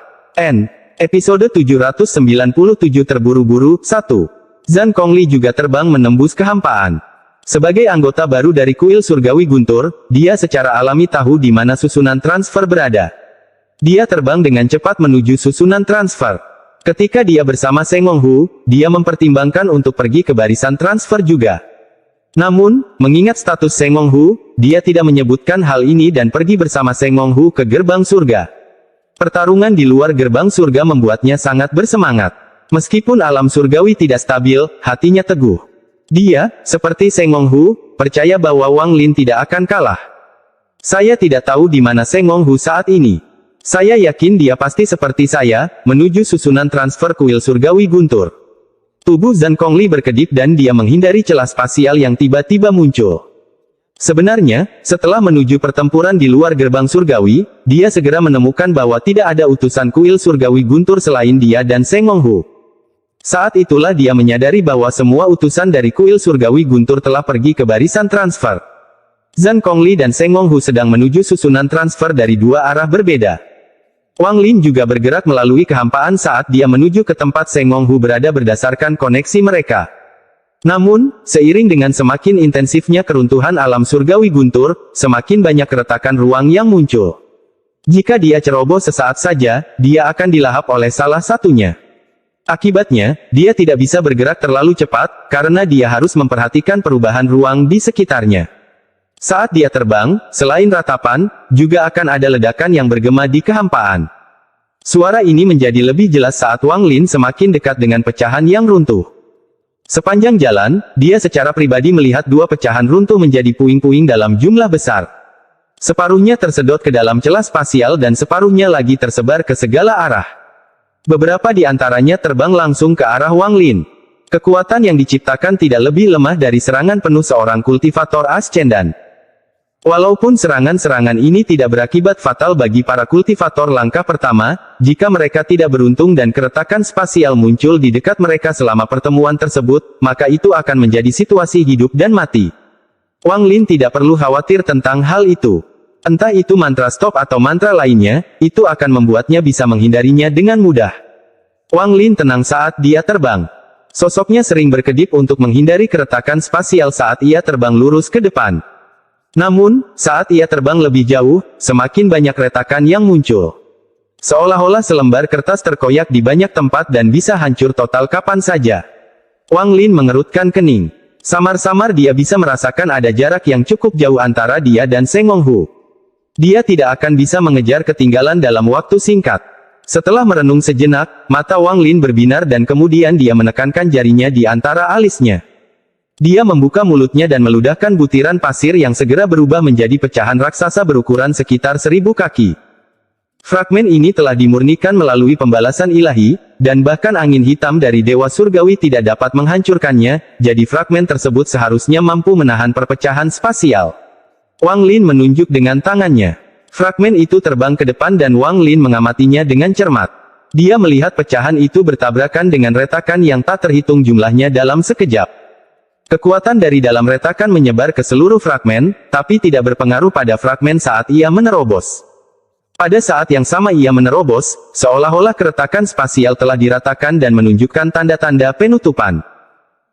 Episode 797 terburu-buru, 1. Zhang Kongli juga terbang menembus kehampaan. Sebagai anggota baru dari kuil surgawi guntur, dia secara alami tahu di mana susunan transfer berada. Dia terbang dengan cepat menuju susunan transfer. Ketika dia bersama Seng Honghu, dia mempertimbangkan untuk pergi ke barisan transfer juga. Namun, mengingat status Seng Honghu, dia tidak menyebutkan hal ini dan pergi bersama Seng Honghu ke gerbang surga. Pertarungan di luar gerbang surga membuatnya sangat bersemangat. Meskipun alam surgawi tidak stabil, hatinya teguh. Dia, seperti Seng Honghu, percaya bahwa Wang Lin tidak akan kalah. Saya tidak tahu di mana Seng Honghu saat ini. Saya yakin dia pasti seperti saya, menuju susunan transfer kuil surgawi guntur. Tubuh Zhang Kongli berkedip dan dia menghindari celah spasial yang tiba-tiba muncul. Sebenarnya, setelah menuju pertempuran di luar gerbang surgawi, dia segera menemukan bahwa tidak ada utusan kuil surgawi guntur selain dia dan Seng Honghu. Saat itulah dia menyadari bahwa semua utusan dari kuil surgawi guntur telah pergi ke barisan transfer. Zhang Kongli dan Seng Honghu sedang menuju susunan transfer dari dua arah berbeda. Wang Lin juga bergerak melalui kehampaan saat dia menuju ke tempat Seng Honghu berada berdasarkan koneksi mereka. Namun, seiring dengan semakin intensifnya keruntuhan alam surgawi guntur, semakin banyak keretakan ruang yang muncul. Jika dia ceroboh sesaat saja, dia akan dilahap oleh salah satunya. Akibatnya, dia tidak bisa bergerak terlalu cepat, karena dia harus memperhatikan perubahan ruang di sekitarnya. Saat dia terbang, selain ratapan, juga akan ada ledakan yang bergema di kehampaan. Suara ini menjadi lebih jelas saat Wang Lin semakin dekat dengan pecahan yang runtuh. Sepanjang jalan, dia secara pribadi melihat dua pecahan runtuh menjadi puing-puing dalam jumlah besar. Separuhnya tersedot ke dalam celah spasial dan separuhnya lagi tersebar ke segala arah. Beberapa di antaranya terbang langsung ke arah Wang Lin. Kekuatan yang diciptakan tidak lebih lemah dari serangan penuh seorang kultivator ascendan. Walaupun serangan-serangan ini tidak berakibat fatal bagi para kultivator langkah pertama, jika mereka tidak beruntung dan keretakan spasial muncul di dekat mereka selama pertemuan tersebut, maka itu akan menjadi situasi hidup dan mati. Wang Lin tidak perlu khawatir tentang hal itu. Entah itu mantra stop atau mantra lainnya, itu akan membuatnya bisa menghindarinya dengan mudah. Wang Lin tenang saat dia terbang. Sosoknya sering berkedip untuk menghindari keretakan spasial saat ia terbang lurus ke depan. Namun, saat ia terbang lebih jauh, semakin banyak retakan yang muncul. Seolah-olah selembar kertas terkoyak di banyak tempat dan bisa hancur total kapan saja. Wang Lin mengerutkan kening. Samar-samar dia bisa merasakan ada jarak yang cukup jauh antara dia dan Seng Honghu. Dia tidak akan bisa mengejar ketinggalan dalam waktu singkat. Setelah merenung sejenak, mata Wang Lin berbinar dan kemudian dia menekankan jarinya di antara alisnya. Dia membuka mulutnya dan meludahkan butiran pasir yang segera berubah menjadi pecahan raksasa berukuran sekitar 1000 kaki. Fragmen ini telah dimurnikan melalui pembalasan ilahi, dan bahkan angin hitam dari Dewa Surgawi tidak dapat menghancurkannya, jadi fragmen tersebut seharusnya mampu menahan perpecahan spasial. Wang Lin menunjuk dengan tangannya. Fragmen itu terbang ke depan dan Wang Lin mengamatinya dengan cermat. Dia melihat pecahan itu bertabrakan dengan retakan yang tak terhitung jumlahnya dalam sekejap. Kekuatan dari dalam retakan menyebar ke seluruh fragmen, tapi tidak berpengaruh pada fragmen saat ia menerobos. Pada saat yang sama ia menerobos, seolah-olah keretakan spasial telah diratakan dan menunjukkan tanda-tanda penutupan.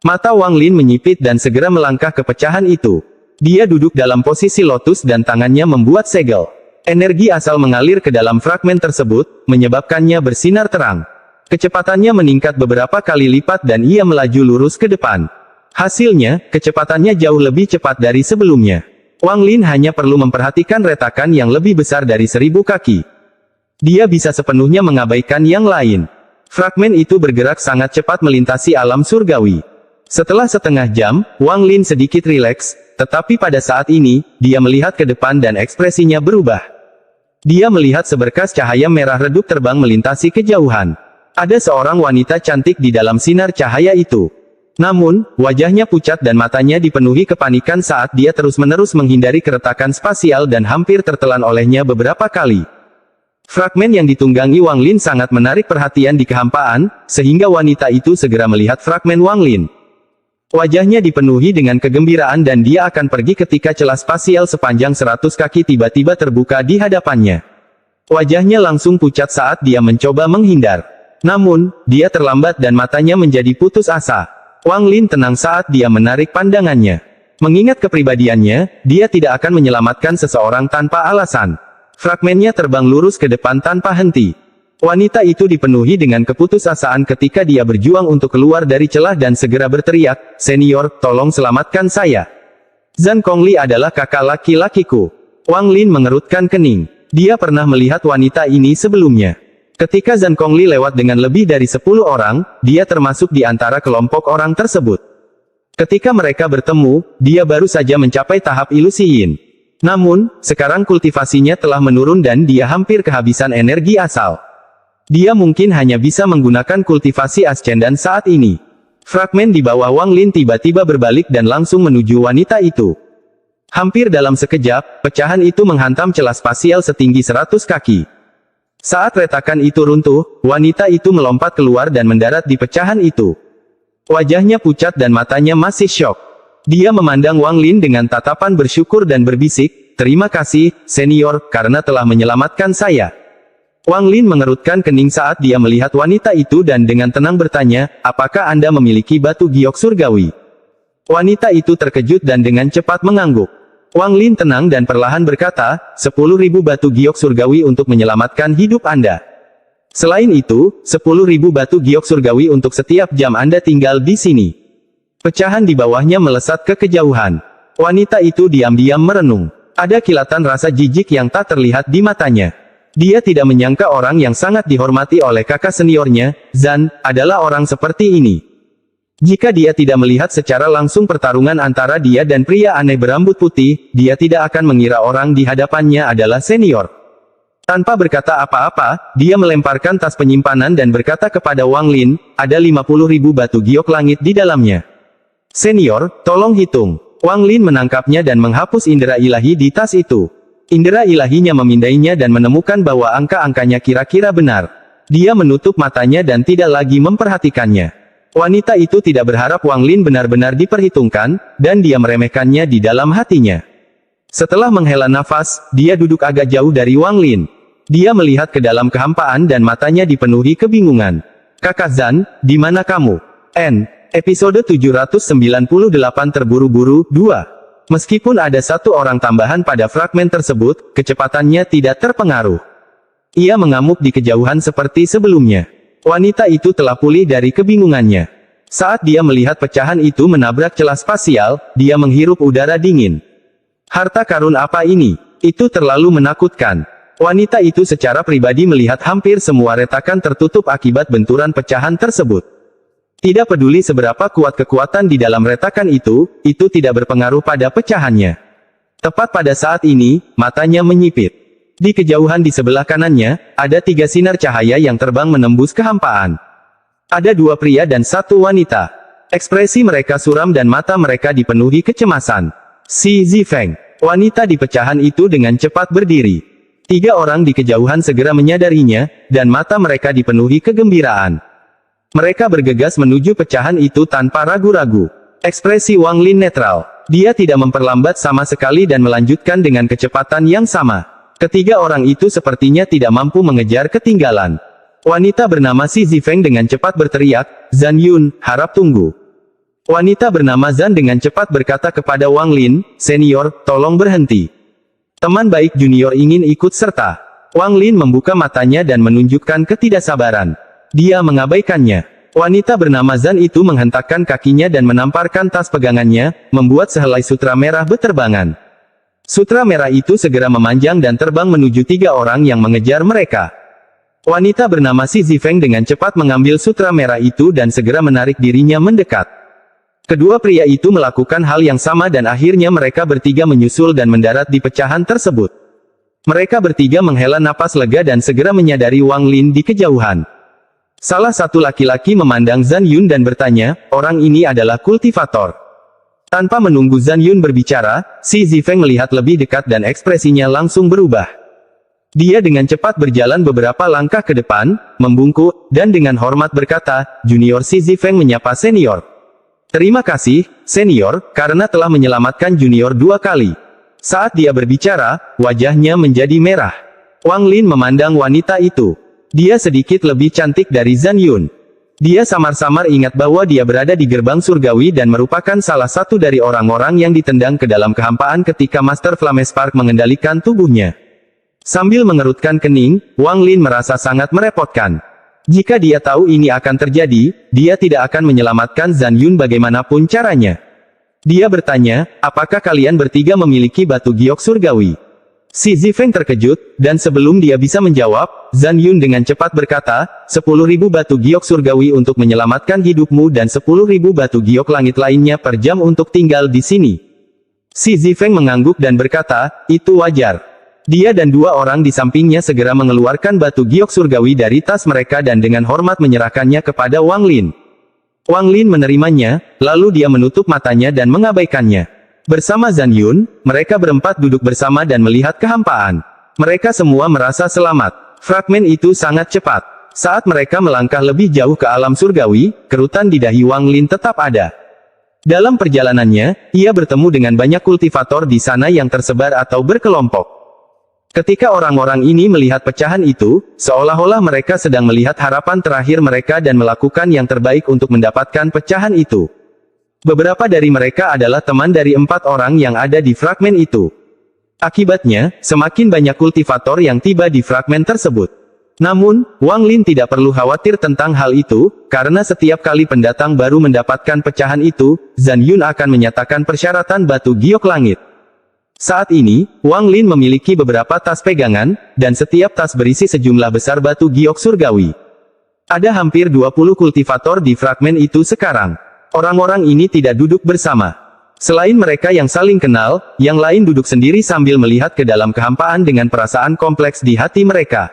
Mata Wang Lin menyipit dan segera melangkah ke pecahan itu. Dia duduk dalam posisi lotus dan tangannya membuat segel. Energi asal mengalir ke dalam fragmen tersebut, menyebabkannya bersinar terang. Kecepatannya meningkat beberapa kali lipat dan ia melaju lurus ke depan. Hasilnya, kecepatannya jauh lebih cepat dari sebelumnya. Wang Lin hanya perlu memperhatikan retakan yang lebih besar dari 1000 kaki. Dia bisa sepenuhnya mengabaikan yang lain. Fragmen itu bergerak sangat cepat melintasi alam surgawi. Setelah setengah jam, Wang Lin sedikit rileks, tetapi pada saat ini, dia melihat ke depan dan ekspresinya berubah. Dia melihat seberkas cahaya merah redup terbang melintasi kejauhan. Ada seorang wanita cantik di dalam sinar cahaya itu. Namun, wajahnya pucat dan matanya dipenuhi kepanikan saat dia terus-menerus menghindari keretakan spasial dan hampir tertelan olehnya beberapa kali. Fragmen yang ditunggangi Wang Lin sangat menarik perhatian di kehampaan, sehingga wanita itu segera melihat fragmen Wang Lin. Wajahnya dipenuhi dengan kegembiraan dan dia akan pergi ketika celah spasial sepanjang 100 kaki tiba-tiba terbuka di hadapannya. Wajahnya langsung pucat saat dia mencoba menghindar. Namun, dia terlambat dan matanya menjadi putus asa. Wang Lin tenang saat dia menarik pandangannya. Mengingat kepribadiannya, dia tidak akan menyelamatkan seseorang tanpa alasan. Fragmennya terbang lurus ke depan tanpa henti. Wanita itu dipenuhi dengan keputusasaan ketika dia berjuang untuk keluar dari celah dan segera berteriak, "Senior, tolong selamatkan saya. Zhang Kongli adalah kakak laki-lakiku." Wang Lin mengerutkan kening. Dia pernah melihat wanita ini sebelumnya. Ketika Zhang Kongli lewat dengan lebih dari 10 orang, dia termasuk di antara kelompok orang tersebut. Ketika mereka bertemu, dia baru saja mencapai tahap ilusi yin. Namun, sekarang kultivasinya telah menurun dan dia hampir kehabisan energi asal. Dia mungkin hanya bisa menggunakan kultivasi ascendan saat ini. Fragmen di bawah Wang Lin tiba-tiba berbalik dan langsung menuju wanita itu. Hampir dalam sekejap, pecahan itu menghantam celah spasial setinggi 100 kaki. Saat retakan itu runtuh, wanita itu melompat keluar dan mendarat di pecahan itu. Wajahnya pucat dan matanya masih syok. Dia memandang Wang Lin dengan tatapan bersyukur dan berbisik, "Terima kasih, senior, karena telah menyelamatkan saya." Wang Lin mengerutkan kening saat dia melihat wanita itu dan dengan tenang bertanya, "Apakah Anda memiliki batu giok surgawi?" Wanita itu terkejut dan dengan cepat mengangguk. Wang Lin tenang dan perlahan berkata, 10.000 batu giok surgawi untuk menyelamatkan hidup Anda. Selain itu, 10.000 batu giok surgawi untuk setiap jam Anda tinggal di sini." Pecahan di bawahnya melesat ke kejauhan. Wanita itu diam-diam merenung. Ada kilatan rasa jijik yang tak terlihat di matanya. Dia tidak menyangka orang yang sangat dihormati oleh kakak seniornya, Zan, adalah orang seperti ini. Jika dia tidak melihat secara langsung pertarungan antara dia dan pria aneh berambut putih, dia tidak akan mengira orang di hadapannya adalah senior. Tanpa berkata apa-apa, dia melemparkan tas penyimpanan dan berkata kepada Wang Lin, "Ada 50.000 batu giok langit di dalamnya. Senior, tolong hitung." Wang Lin menangkapnya dan menghapus indera ilahi di tas itu. Indera ilahinya memindainya dan menemukan bahwa angka-angkanya kira-kira benar. Dia menutup matanya dan tidak lagi memperhatikannya. Wanita itu tidak berharap Wang Lin benar-benar diperhitungkan, dan dia meremehkannya di dalam hatinya. Setelah menghela nafas, dia duduk agak jauh dari Wang Lin. Dia melihat ke dalam kehampaan dan matanya dipenuhi kebingungan. "Kakak Zan, di mana kamu?" Episode 798 terburu-buru, 2. Meskipun ada satu orang tambahan pada fragmen tersebut, kecepatannya tidak terpengaruh. Ia mengamuk di kejauhan seperti sebelumnya. Wanita itu telah pulih dari kebingungannya. Saat dia melihat pecahan itu menabrak celah spasial, dia menghirup udara dingin. Harta karun apa ini? Itu terlalu menakutkan. Wanita itu secara pribadi melihat hampir semua retakan tertutup akibat benturan pecahan tersebut. Tidak peduli seberapa kuat kekuatan di dalam retakan itu tidak berpengaruh pada pecahannya. Tepat pada saat ini, matanya menyipit. Di kejauhan di sebelah kanannya, ada 3 sinar cahaya yang terbang menembus kehampaan. Ada 2 pria dan 1 wanita. Ekspresi mereka suram dan mata mereka dipenuhi kecemasan. Si Zifeng, wanita di pecahan itu dengan cepat berdiri. 3 orang di kejauhan segera menyadarinya, dan mata mereka dipenuhi kegembiraan. Mereka bergegas menuju pecahan itu tanpa ragu-ragu. Ekspresi Wang Lin netral. Dia tidak memperlambat sama sekali dan melanjutkan dengan kecepatan yang sama. Ketiga orang itu sepertinya tidak mampu mengejar ketinggalan. Wanita bernama Si Zifeng dengan cepat berteriak, "Zan Yun, harap tunggu." Wanita bernama Zan dengan cepat berkata kepada Wang Lin, "Senior, tolong berhenti. Teman baik junior ingin ikut serta." Wang Lin membuka matanya dan menunjukkan ketidaksabaran. Dia mengabaikannya. Wanita bernama Zan itu menghentakkan kakinya dan menamparkan tas pegangannya, membuat sehelai sutra merah beterbangan. Sutra merah itu segera memanjang dan terbang menuju 3 orang yang mengejar mereka. Wanita bernama Si Zifeng dengan cepat mengambil sutra merah itu dan segera menarik dirinya mendekat. Kedua pria itu melakukan hal yang sama dan akhirnya mereka bertiga menyusul dan mendarat di pecahan tersebut. Mereka bertiga menghela napas lega dan segera menyadari Wang Lin di kejauhan. Salah satu laki-laki memandang Zan Yun dan bertanya, "Orang ini adalah kultivator." Tanpa menunggu Zan Yun berbicara, Si Zifeng melihat lebih dekat dan ekspresinya langsung berubah. Dia dengan cepat berjalan beberapa langkah ke depan, membungkuk, dan dengan hormat berkata, "Junior." Si Zifeng menyapa senior. "Terima kasih, senior, karena telah menyelamatkan junior 2 kali." Saat dia berbicara, wajahnya menjadi merah. Wang Lin memandang wanita itu. Dia sedikit lebih cantik dari Zan Yun. Dia samar-samar ingat bahwa dia berada di gerbang surgawi dan merupakan salah satu dari orang-orang yang ditendang ke dalam kehampaan ketika Master Flamespark mengendalikan tubuhnya. Sambil mengerutkan kening, Wang Lin merasa sangat merepotkan. Jika dia tahu ini akan terjadi, dia tidak akan menyelamatkan Zhan Yun bagaimanapun caranya. Dia bertanya, apakah kalian bertiga memiliki batu giok surgawi? Si Zifeng terkejut, dan sebelum dia bisa menjawab, Zhan Yun dengan cepat berkata, 10.000 batu giok surgawi untuk menyelamatkan hidupmu dan 10.000 batu giok langit lainnya per jam untuk tinggal di sini. Si Zifeng mengangguk dan berkata, itu wajar. Dia dan dua orang di sampingnya segera mengeluarkan batu giok surgawi dari tas mereka dan dengan hormat menyerahkannya kepada Wang Lin. Wang Lin menerimanya, lalu dia menutup matanya dan mengabaikannya. Bersama Zhan Yun, mereka berempat duduk bersama dan melihat kehampaan. Mereka semua merasa selamat. Fragmen itu sangat cepat. Saat mereka melangkah lebih jauh ke alam surgawi, kerutan di dahi Wang Lin tetap ada. Dalam perjalanannya, ia bertemu dengan banyak kultivator di sana yang tersebar atau berkelompok. Ketika orang-orang ini melihat pecahan itu, seolah-olah mereka sedang melihat harapan terakhir mereka dan melakukan yang terbaik untuk mendapatkan pecahan itu. Beberapa dari mereka adalah teman dari 4 orang yang ada di fragmen itu. Akibatnya, semakin banyak kultivator yang tiba di fragmen tersebut. Namun, Wang Lin tidak perlu khawatir tentang hal itu, karena setiap kali pendatang baru mendapatkan pecahan itu, Zhan Yun akan menyatakan persyaratan batu giok langit. Saat ini, Wang Lin memiliki beberapa tas pegangan, dan setiap tas berisi sejumlah besar batu giok surgawi. Ada hampir 20 kultivator di fragmen itu sekarang. Orang-orang ini tidak duduk bersama. Selain mereka yang saling kenal, yang lain duduk sendiri sambil melihat ke dalam kehampaan dengan perasaan kompleks di hati mereka.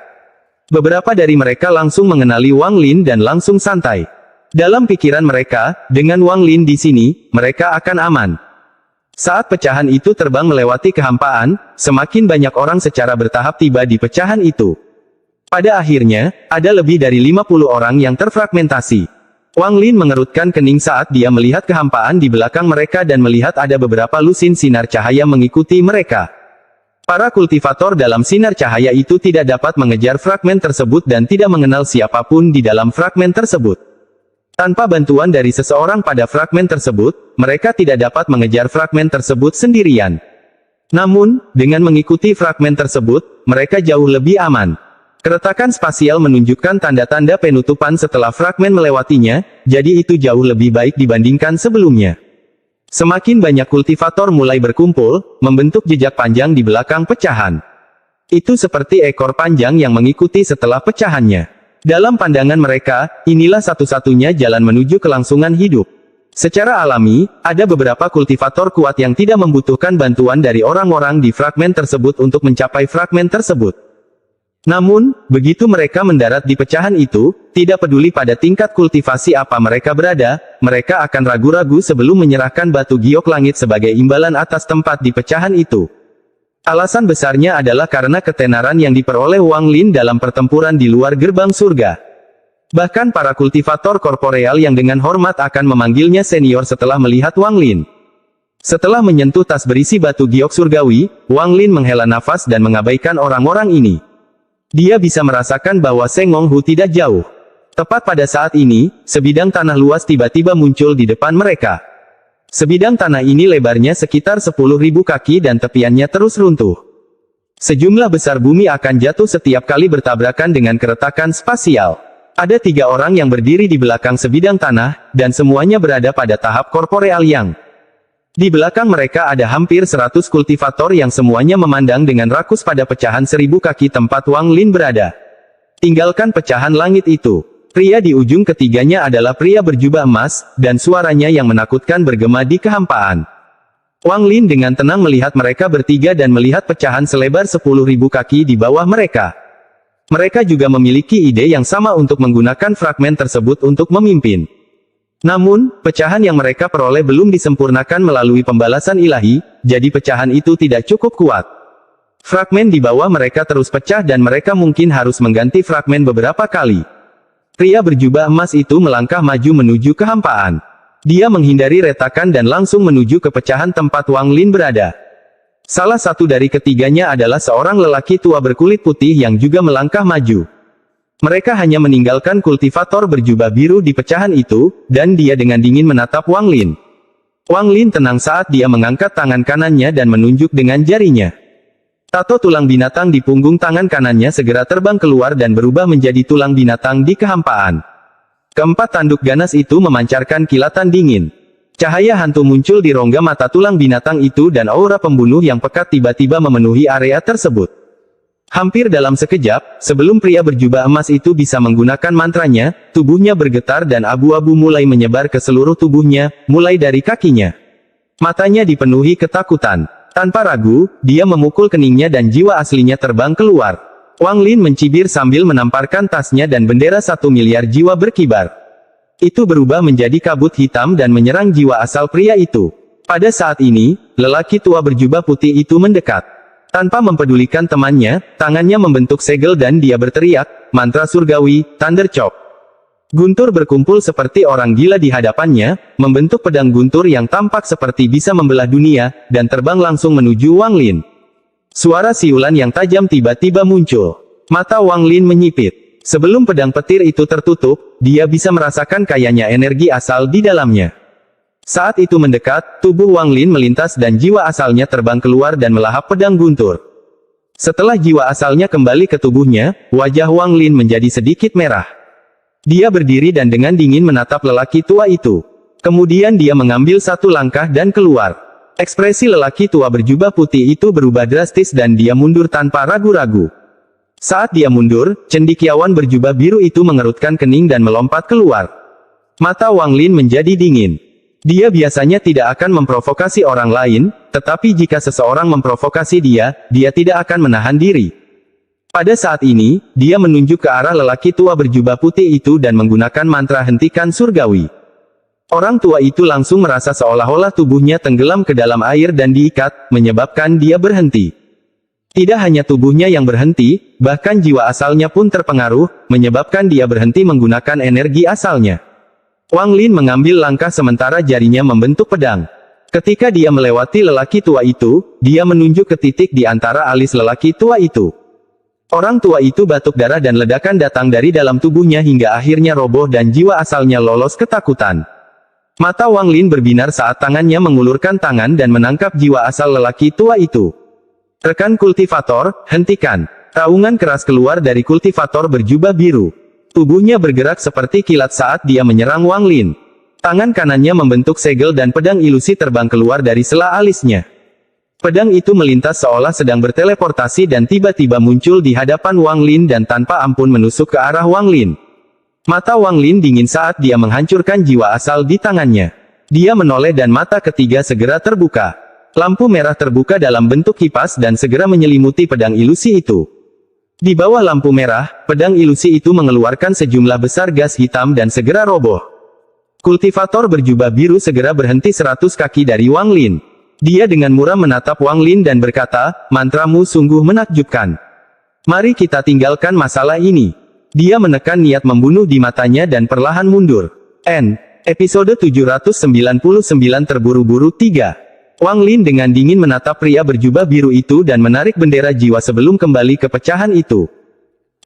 Beberapa dari mereka langsung mengenali Wang Lin dan langsung santai. Dalam pikiran mereka, dengan Wang Lin di sini, mereka akan aman. Saat pecahan itu terbang melewati kehampaan, semakin banyak orang secara bertahap tiba di pecahan itu. Pada akhirnya, ada lebih dari 50 orang yang terfragmentasi. Wang Lin mengerutkan kening saat dia melihat kehampaan di belakang mereka dan melihat ada beberapa lusin sinar cahaya mengikuti mereka. Para kultivator dalam sinar cahaya itu tidak dapat mengejar fragmen tersebut dan tidak mengenal siapapun di dalam fragmen tersebut. Tanpa bantuan dari seseorang pada fragmen tersebut, mereka tidak dapat mengejar fragmen tersebut sendirian. Namun, dengan mengikuti fragmen tersebut, mereka jauh lebih aman. Keretakan spasial menunjukkan tanda-tanda penutupan setelah fragmen melewatinya, jadi itu jauh lebih baik dibandingkan sebelumnya. Semakin banyak kultivator mulai berkumpul, membentuk jejak panjang di belakang pecahan. Itu seperti ekor panjang yang mengikuti setelah pecahannya. Dalam pandangan mereka, inilah satu-satunya jalan menuju kelangsungan hidup. Secara alami, ada beberapa kultivator kuat yang tidak membutuhkan bantuan dari orang-orang di fragmen tersebut untuk mencapai fragmen tersebut. Namun, begitu mereka mendarat di pecahan itu, tidak peduli pada tingkat kultivasi apa mereka berada, mereka akan ragu-ragu sebelum menyerahkan batu giok langit sebagai imbalan atas tempat di pecahan itu. Alasan besarnya adalah karena ketenaran yang diperoleh Wang Lin dalam pertempuran di luar gerbang surga. Bahkan para kultivator korporeal yang dengan hormat akan memanggilnya senior setelah melihat Wang Lin. Setelah menyentuh tas berisi batu giok surgawi, Wang Lin menghela nafas dan mengabaikan orang-orang ini. Dia bisa merasakan bahwa Seng Ngonghu tidak jauh. Tepat pada saat ini, sebidang tanah luas tiba-tiba muncul di depan mereka. Sebidang tanah ini lebarnya sekitar 10.000 kaki dan tepiannya terus runtuh. Sejumlah besar bumi akan jatuh setiap kali bertabrakan dengan keretakan spasial. Ada 3 orang yang berdiri di belakang sebidang tanah, dan semuanya berada pada tahap korporeal yang. Di belakang mereka ada hampir 100 kultivator yang semuanya memandang dengan rakus pada pecahan 1000 kaki tempat Wang Lin berada. Tinggalkan pecahan langit itu. Pria di ujung ketiganya adalah pria berjubah emas, dan suaranya yang menakutkan bergema di kehampaan. Wang Lin dengan tenang melihat mereka bertiga dan melihat pecahan selebar 10.000 kaki di bawah mereka. Mereka juga memiliki ide yang sama untuk menggunakan fragmen tersebut untuk memimpin. Namun, pecahan yang mereka peroleh belum disempurnakan melalui pembalasan ilahi, jadi pecahan itu tidak cukup kuat. Fragmen di bawah mereka terus pecah dan mereka mungkin harus mengganti fragmen beberapa kali. Pria berjubah emas itu melangkah maju menuju kehampaan. Dia menghindari retakan dan langsung menuju ke pecahan tempat Wang Lin berada. Salah satu dari ketiganya adalah seorang lelaki tua berkulit putih yang juga melangkah maju. Mereka hanya meninggalkan kultivator berjubah biru di pecahan itu, dan dia dengan dingin menatap Wang Lin. Wang Lin tenang saat dia mengangkat tangan kanannya dan menunjuk dengan jarinya. Tato tulang binatang di punggung tangan kanannya segera terbang keluar dan berubah menjadi tulang binatang di kehampaan. Keempat tanduk ganas itu memancarkan kilatan dingin. Cahaya hantu muncul di rongga mata tulang binatang itu dan aura pembunuh yang pekat tiba-tiba memenuhi area tersebut. Hampir dalam sekejap, sebelum pria berjubah emas itu bisa menggunakan mantranya, tubuhnya bergetar dan abu-abu mulai menyebar ke seluruh tubuhnya, mulai dari kakinya. Matanya dipenuhi ketakutan. Tanpa ragu, dia memukul keningnya dan jiwa aslinya terbang keluar. Wang Lin mencibir sambil menamparkan tasnya dan bendera 1 miliar jiwa berkibar. Itu berubah menjadi kabut hitam dan menyerang jiwa asal pria itu. Pada saat ini, lelaki tua berjubah putih itu mendekat. Tanpa mempedulikan temannya, tangannya membentuk segel dan dia berteriak, mantra surgawi, Thunder Chop. Guntur berkumpul seperti orang gila di hadapannya, membentuk pedang guntur yang tampak seperti bisa membelah dunia, dan terbang langsung menuju Wang Lin. Suara siulan yang tajam tiba-tiba muncul. Mata Wang Lin menyipit. Sebelum pedang petir itu tertutup, dia bisa merasakan kayanya energi asal di dalamnya. Saat itu mendekat, tubuh Wang Lin melintas dan jiwa asalnya terbang keluar dan melahap pedang guntur. Setelah jiwa asalnya kembali ke tubuhnya, wajah Wang Lin menjadi sedikit merah. Dia berdiri dan dengan dingin menatap lelaki tua itu. Kemudian dia mengambil satu langkah dan keluar. Ekspresi lelaki tua berjubah putih itu berubah drastis dan dia mundur tanpa ragu-ragu. Saat dia mundur, cendekiawan berjubah biru itu mengerutkan kening dan melompat keluar. Mata Wang Lin menjadi dingin. Dia biasanya tidak akan memprovokasi orang lain, tetapi jika seseorang memprovokasi dia, dia tidak akan menahan diri. Pada saat ini, dia menunjuk ke arah lelaki tua berjubah putih itu dan menggunakan mantra hentikan surgawi. Orang tua itu langsung merasa seolah-olah tubuhnya tenggelam ke dalam air dan diikat, menyebabkan dia berhenti. Tidak hanya tubuhnya yang berhenti, bahkan jiwa asalnya pun terpengaruh, menyebabkan dia berhenti menggunakan energi asalnya. Wang Lin mengambil langkah sementara jarinya membentuk pedang. Ketika dia melewati lelaki tua itu, dia menunjuk ke titik di antara alis lelaki tua itu. Orang tua itu batuk darah dan ledakan datang dari dalam tubuhnya hingga akhirnya roboh dan jiwa asalnya lolos ketakutan. Mata Wang Lin berbinar saat tangannya mengulurkan tangan dan menangkap jiwa asal lelaki tua itu. Rekan kultivator, hentikan. Raungan keras keluar dari kultivator berjubah biru. Tubuhnya bergerak seperti kilat saat dia menyerang Wang Lin. Tangan kanannya membentuk segel dan pedang ilusi terbang keluar dari sela alisnya. Pedang itu melintas seolah sedang berteleportasi dan tiba-tiba muncul di hadapan Wang Lin dan tanpa ampun menusuk ke arah Wang Lin. Mata Wang Lin dingin saat dia menghancurkan jiwa asal di tangannya. Dia menoleh dan mata ketiga segera terbuka. Lampu merah terbuka dalam bentuk kipas dan segera menyelimuti pedang ilusi itu. Di bawah lampu merah, pedang ilusi itu mengeluarkan sejumlah besar gas hitam dan segera roboh. Kultivator berjubah biru segera berhenti 100 kaki dari Wang Lin. Dia dengan muram menatap Wang Lin dan berkata, mantramu sungguh menakjubkan. Mari kita tinggalkan masalah ini. Dia menekan niat membunuh di matanya dan perlahan mundur. Episode 799 terburu-buru 3. Wang Lin dengan dingin menatap pria berjubah biru itu dan menarik bendera jiwa sebelum kembali ke pecahan itu.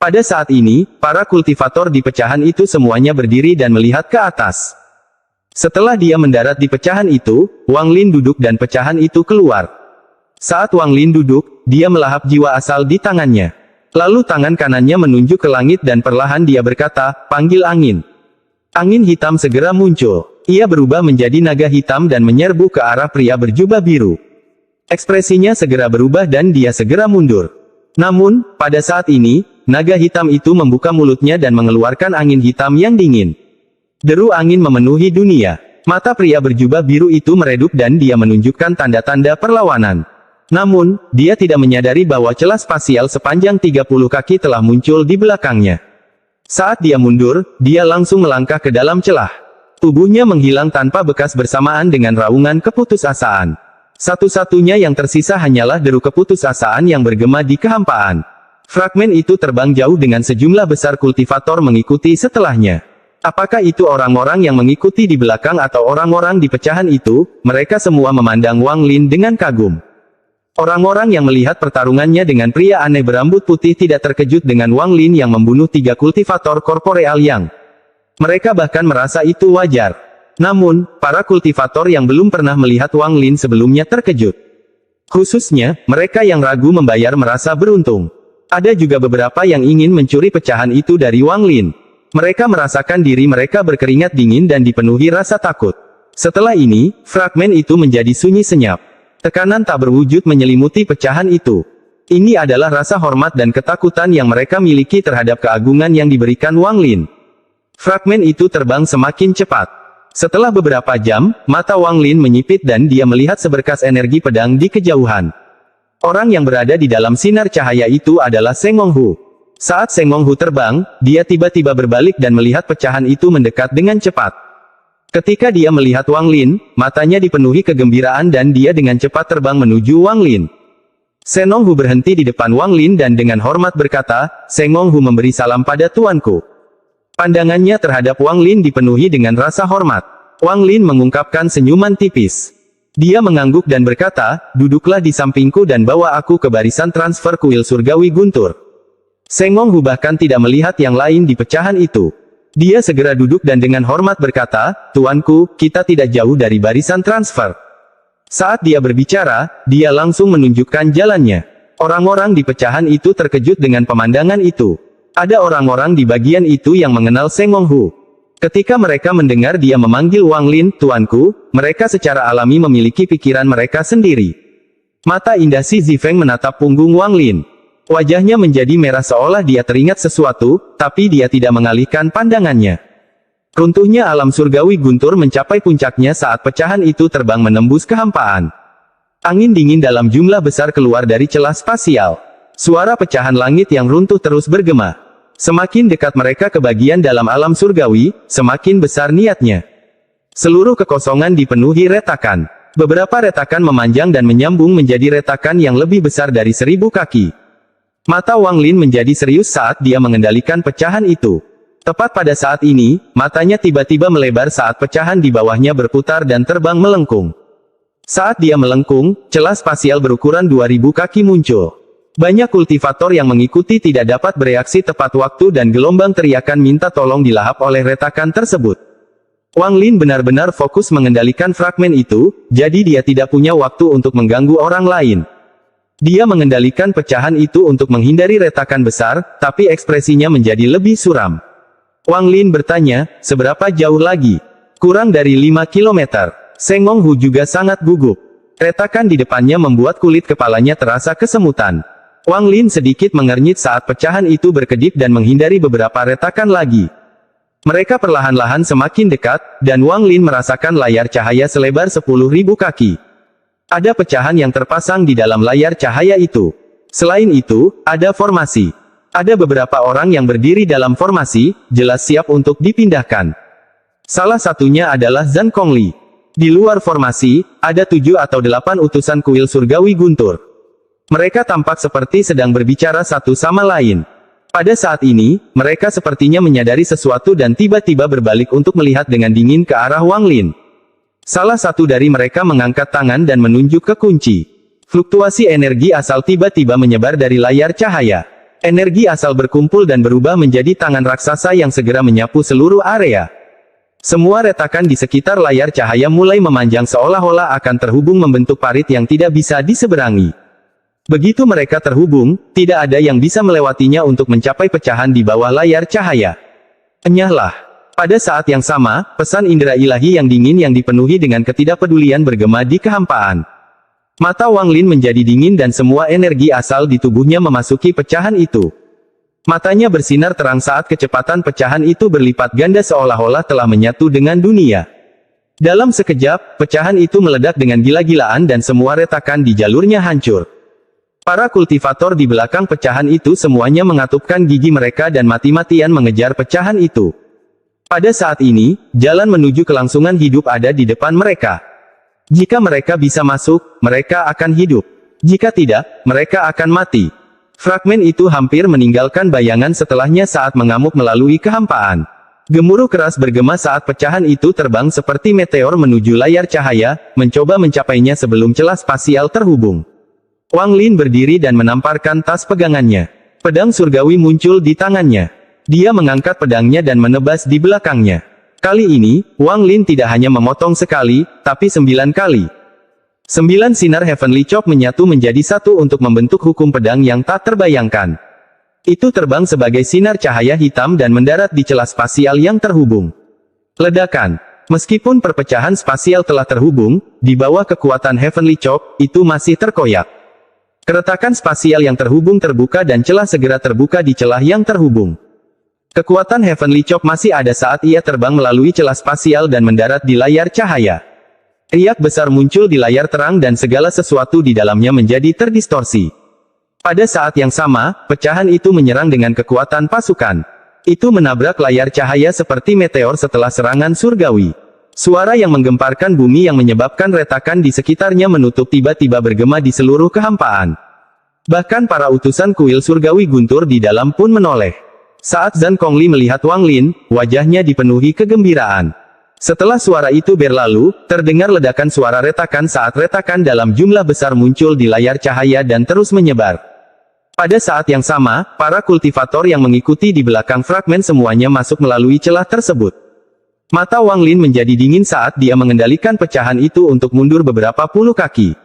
Pada saat ini, para kultivator di pecahan itu semuanya berdiri dan melihat ke atas. Setelah dia mendarat di pecahan itu, Wang Lin duduk dan pecahan itu keluar. Saat Wang Lin duduk, dia melahap jiwa asal di tangannya. Lalu tangan kanannya menunjuk ke langit dan perlahan dia berkata, panggil angin. Angin hitam segera muncul. Ia berubah menjadi naga hitam dan menyerbu ke arah pria berjubah biru. Ekspresinya segera berubah dan dia segera mundur. Namun, pada saat ini, naga hitam itu membuka mulutnya dan mengeluarkan angin hitam yang dingin. Deru angin memenuhi dunia. Mata pria berjubah biru itu meredup dan dia menunjukkan tanda-tanda perlawanan. Namun, dia tidak menyadari bahwa celah spasial sepanjang 30 kaki telah muncul di belakangnya. Saat dia mundur, dia langsung melangkah ke dalam celah. Tubuhnya menghilang tanpa bekas bersamaan dengan raungan keputusasaan. Satu-satunya yang tersisa hanyalah deru keputusasaan yang bergema di kehampaan. Fragmen itu terbang jauh dengan sejumlah besar kultivator mengikuti setelahnya. Apakah itu orang-orang yang mengikuti di belakang atau orang-orang di pecahan itu? Mereka semua memandang Wang Lin dengan kagum. Orang-orang yang melihat pertarungannya dengan pria aneh berambut putih tidak terkejut dengan Wang Lin yang membunuh 3 kultivator korporeal yang mereka bahkan merasa itu wajar. Namun, para kultivator yang belum pernah melihat Wang Lin sebelumnya terkejut. Khususnya, mereka yang ragu membayar merasa beruntung. Ada juga beberapa yang ingin mencuri pecahan itu dari Wang Lin. Mereka merasakan diri mereka berkeringat dingin dan dipenuhi rasa takut. Setelah ini, fragmen itu menjadi sunyi senyap. Tekanan tak berwujud menyelimuti pecahan itu. Ini adalah rasa hormat dan ketakutan yang mereka miliki terhadap keagungan yang diberikan Wang Lin. Fragmen itu terbang semakin cepat. Setelah beberapa jam, mata Wang Lin menyipit dan dia melihat seberkas energi pedang di kejauhan. Orang yang berada di dalam sinar cahaya itu adalah Seng Wonghu. Saat Seng Wonghu terbang, dia tiba-tiba berbalik dan melihat pecahan itu mendekat dengan cepat. Ketika dia melihat Wang Lin, matanya dipenuhi kegembiraan dan dia dengan cepat terbang menuju Wang Lin. Seng Wonghu berhenti di depan Wang Lin dan dengan hormat berkata, "Seng Wonghu memberi salam pada tuanku." Pandangannya terhadap Wang Lin dipenuhi dengan rasa hormat. Wang Lin mengungkapkan senyuman tipis. Dia mengangguk dan berkata, "Duduklah di sampingku dan bawa aku ke barisan transfer kuil surgawi guntur." Seng Wonghu bahkan tidak melihat yang lain di pecahan itu. Dia segera duduk dan dengan hormat berkata, "Tuanku, kita tidak jauh dari barisan transfer." Saat dia berbicara, dia langsung menunjukkan jalannya. Orang-orang di pecahan itu terkejut dengan pemandangan itu. Ada orang-orang di bagian itu yang mengenal Seng Wonghu. Ketika mereka mendengar dia memanggil Wang Lin, "Tuanku," mereka secara alami memiliki pikiran mereka sendiri. Mata indah Si Zifeng menatap punggung Wang Lin. Wajahnya menjadi merah seolah dia teringat sesuatu, tapi dia tidak mengalihkan pandangannya. Runtuhnya alam surgawi guntur mencapai puncaknya saat pecahan itu terbang menembus kehampaan. Angin dingin dalam jumlah besar keluar dari celah spasial. Suara pecahan langit yang runtuh terus bergema. Semakin dekat mereka ke bagian dalam alam surgawi, semakin besar niatnya. Seluruh kekosongan dipenuhi retakan. Beberapa retakan memanjang dan menyambung menjadi retakan yang lebih besar dari 1000 kaki. Mata Wang Lin menjadi serius saat dia mengendalikan pecahan itu. Tepat pada saat ini, matanya tiba-tiba melebar saat pecahan di bawahnya berputar dan terbang melengkung. Saat dia melengkung, celah spasial berukuran 2000 kaki muncul. Banyak kultivator yang mengikuti tidak dapat bereaksi tepat waktu dan gelombang teriakan minta tolong dilahap oleh retakan tersebut. Wang Lin benar-benar fokus mengendalikan fragmen itu, jadi dia tidak punya waktu untuk mengganggu orang lain. Dia mengendalikan pecahan itu untuk menghindari retakan besar, tapi ekspresinya menjadi lebih suram. Wang Lin bertanya, "Seberapa jauh lagi?" "Kurang dari 5 kilometer." Seng Wonghu juga sangat gugup. Retakan di depannya membuat kulit kepalanya terasa kesemutan. Wang Lin sedikit mengernyit saat pecahan itu berkedip dan menghindari beberapa retakan lagi. Mereka perlahan-lahan semakin dekat, dan Wang Lin merasakan layar cahaya selebar 10.000 kaki. Ada pecahan yang terpasang di dalam layar cahaya itu. Selain itu, ada formasi. Ada beberapa orang yang berdiri dalam formasi, jelas siap untuk dipindahkan. Salah satunya adalah Zhang Kongli. Di luar formasi, ada 7 atau 8 utusan kuil surgawi guntur. Mereka tampak seperti sedang berbicara satu sama lain. Pada saat ini, mereka sepertinya menyadari sesuatu dan tiba-tiba berbalik untuk melihat dengan dingin ke arah Wang Lin. Salah satu dari mereka mengangkat tangan dan menunjuk ke kunci. Fluktuasi energi asal tiba-tiba menyebar dari layar cahaya. Energi asal berkumpul dan berubah menjadi tangan raksasa yang segera menyapu seluruh area. Semua retakan di sekitar layar cahaya mulai memanjang seolah-olah akan terhubung membentuk parit yang tidak bisa diseberangi. Begitu mereka terhubung, tidak ada yang bisa melewatinya untuk mencapai pecahan di bawah layar cahaya. Enyahlah. Pada saat yang sama, pesan indera ilahi yang dingin yang dipenuhi dengan ketidakpedulian bergema di kehampaan. Mata Wang Lin menjadi dingin dan semua energi asal di tubuhnya memasuki pecahan itu. Matanya bersinar terang saat kecepatan pecahan itu berlipat ganda seolah-olah telah menyatu dengan dunia. Dalam sekejap, pecahan itu meledak dengan gila-gilaan dan semua retakan di jalurnya hancur. Para kultivator di belakang pecahan itu semuanya mengatupkan gigi mereka dan mati-matian mengejar pecahan itu. Pada saat ini, jalan menuju kelangsungan hidup ada di depan mereka. Jika mereka bisa masuk, mereka akan hidup. Jika tidak, mereka akan mati. Fragmen itu hampir meninggalkan bayangan setelahnya saat mengamuk melalui kehampaan. Gemuruh keras bergema saat pecahan itu terbang seperti meteor menuju layar cahaya, mencoba mencapainya sebelum celah spasial terhubung. Wang Lin berdiri dan menamparkan tas pegangannya. Pedang surgawi muncul di tangannya. Dia mengangkat pedangnya dan menebas di belakangnya. Kali ini, Wang Lin tidak hanya memotong sekali, tapi 9 kali. 9 sinar Heavenly Chop menyatu menjadi satu untuk membentuk hukum pedang yang tak terbayangkan. Itu terbang sebagai sinar cahaya hitam dan mendarat di celah spasial yang terhubung. Ledakan. Meskipun perpecahan spasial telah terhubung, di bawah kekuatan Heavenly Chop, itu masih terkoyak. Keretakan spasial yang terhubung terbuka dan celah segera terbuka di celah yang terhubung. Kekuatan Heavenly Chop masih ada saat ia terbang melalui celah spasial dan mendarat di layar cahaya. Riak besar muncul di layar terang dan segala sesuatu di dalamnya menjadi terdistorsi. Pada saat yang sama, pecahan itu menyerang dengan kekuatan pasukan. Itu menabrak layar cahaya seperti meteor setelah serangan surgawi. Suara yang menggemparkan bumi yang menyebabkan retakan di sekitarnya menutup tiba-tiba bergema di seluruh kehampaan. Bahkan para utusan kuil surgawi guntur di dalam pun menoleh. Saat Zhang Kongli melihat Wang Lin, wajahnya dipenuhi kegembiraan. Setelah suara itu berlalu, terdengar ledakan suara retakan saat retakan dalam jumlah besar muncul di layar cahaya dan terus menyebar. Pada saat yang sama, para kultivator yang mengikuti di belakang fragmen semuanya masuk melalui celah tersebut. Mata Wang Lin menjadi dingin saat dia mengendalikan pecahan itu untuk mundur beberapa puluh kaki.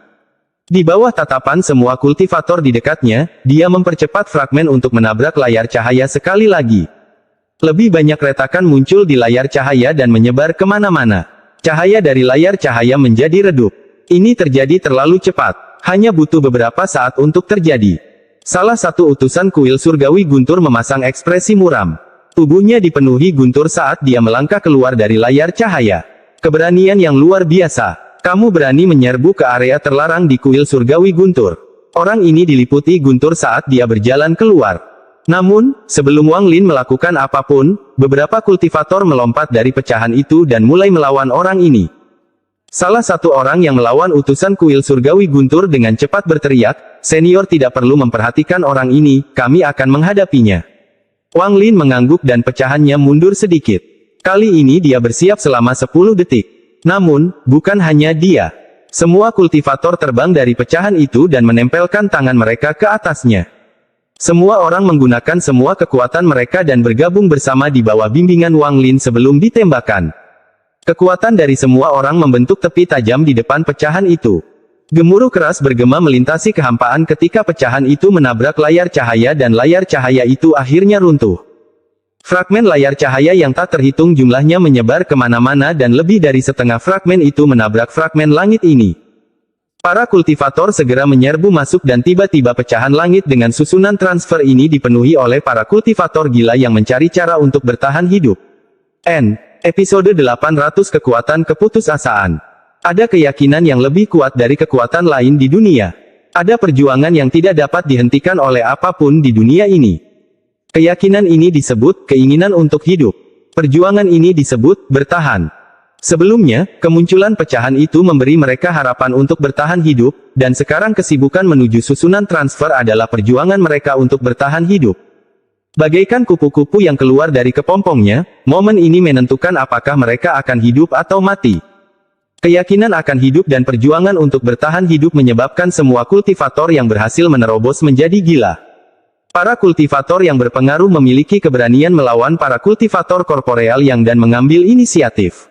Di bawah tatapan semua kultivator di dekatnya, dia mempercepat fragmen untuk menabrak layar cahaya sekali lagi. Lebih banyak retakan muncul di layar cahaya dan menyebar kemana-mana. Cahaya dari layar cahaya menjadi redup. Ini terjadi terlalu cepat. Hanya butuh beberapa saat untuk terjadi. Salah satu utusan kuil surgawi guntur memasang ekspresi muram. Tubuhnya dipenuhi guntur saat dia melangkah keluar dari layar cahaya. Keberanian yang luar biasa. Kamu berani menyerbu ke area terlarang di kuil surgawi guntur. Orang ini diliputi guntur saat dia berjalan keluar. Namun, sebelum Wang Lin melakukan apapun, beberapa kultivator melompat dari pecahan itu dan mulai melawan orang ini. Salah satu orang yang melawan utusan kuil surgawi guntur dengan cepat berteriak, "Senior tidak perlu memperhatikan orang ini, kami akan menghadapinya." Wang Lin mengangguk dan pecahannya mundur sedikit. Kali ini dia bersiap selama 10 detik. Namun, bukan hanya dia. Semua kultivator terbang dari pecahan itu dan menempelkan tangan mereka ke atasnya. Semua orang menggunakan semua kekuatan mereka dan bergabung bersama di bawah bimbingan Wang Lin sebelum ditembakkan. Kekuatan dari semua orang membentuk tepi tajam di depan pecahan itu. Gemuruh keras bergema melintasi kehampaan ketika pecahan itu menabrak layar cahaya dan layar cahaya itu akhirnya runtuh. Fragmen layar cahaya yang tak terhitung jumlahnya menyebar kemana-mana dan lebih dari setengah fragmen itu menabrak fragmen langit ini. Para kultivator segera menyerbu masuk dan tiba-tiba pecahan langit dengan susunan transfer ini dipenuhi oleh para kultivator gila yang mencari cara untuk bertahan hidup. Episode 800 Kekuatan Keputusasaan. Ada keyakinan yang lebih kuat dari kekuatan lain di dunia. Ada perjuangan yang tidak dapat dihentikan oleh apapun di dunia ini. Keyakinan ini disebut keinginan untuk hidup. Perjuangan ini disebut bertahan. Sebelumnya, kemunculan pecahan itu memberi mereka harapan untuk bertahan hidup, dan sekarang kesibukan menuju susunan transfer adalah perjuangan mereka untuk bertahan hidup. Bagaikan kupu-kupu yang keluar dari kepompongnya, momen ini menentukan apakah mereka akan hidup atau mati. Keyakinan akan hidup dan perjuangan untuk bertahan hidup menyebabkan semua kultivator yang berhasil menerobos menjadi gila. Para kultivator yang berpengaruh memiliki keberanian melawan para kultivator korporeal yang dan mengambil inisiatif.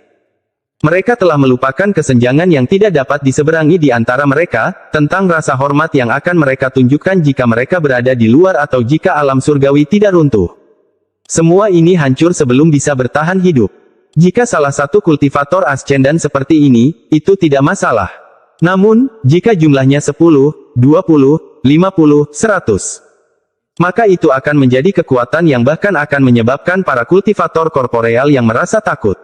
Mereka telah melupakan kesenjangan yang tidak dapat diseberangi di antara mereka, tentang rasa hormat yang akan mereka tunjukkan jika mereka berada di luar atau jika alam surgawi tidak runtuh. Semua ini hancur sebelum bisa bertahan hidup. Jika salah satu kultivator ascendan seperti ini, itu tidak masalah. Namun, jika jumlahnya 10, 20, 50, 100, maka itu akan menjadi kekuatan yang bahkan akan menyebabkan para kultivator korporeal yang merasa takut.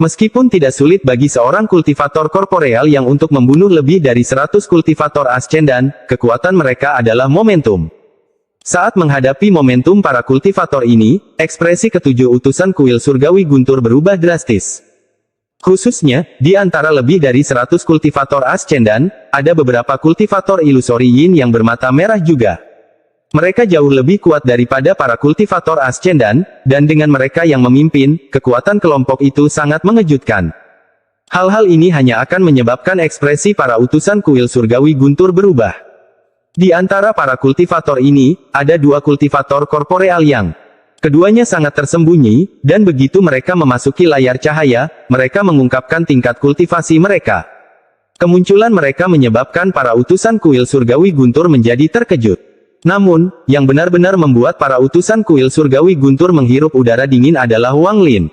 Meskipun tidak sulit bagi seorang kultivator korporeal yang untuk membunuh lebih dari 100 kultivator ascendan, kekuatan mereka adalah momentum. Saat menghadapi momentum para kultivator ini, ekspresi ketujuh utusan kuil surgawi guntur berubah drastis. Khususnya, di antara lebih dari 100 kultivator ascendan, ada beberapa kultivator ilusori yin yang bermata merah juga. Mereka jauh lebih kuat daripada para kultivator ascendan, dan dengan mereka yang memimpin, kekuatan kelompok itu sangat mengejutkan. Hal-hal ini hanya akan menyebabkan ekspresi para utusan kuil surgawi guntur berubah. Di antara para kultivator ini, ada dua kultivator korporeal yang keduanya sangat tersembunyi, dan begitu mereka memasuki layar cahaya, mereka mengungkapkan tingkat kultivasi mereka. Kemunculan mereka menyebabkan para utusan kuil surgawi guntur menjadi terkejut. Namun, yang benar-benar membuat para utusan kuil surgawi guntur menghirup udara dingin adalah Wang Lin.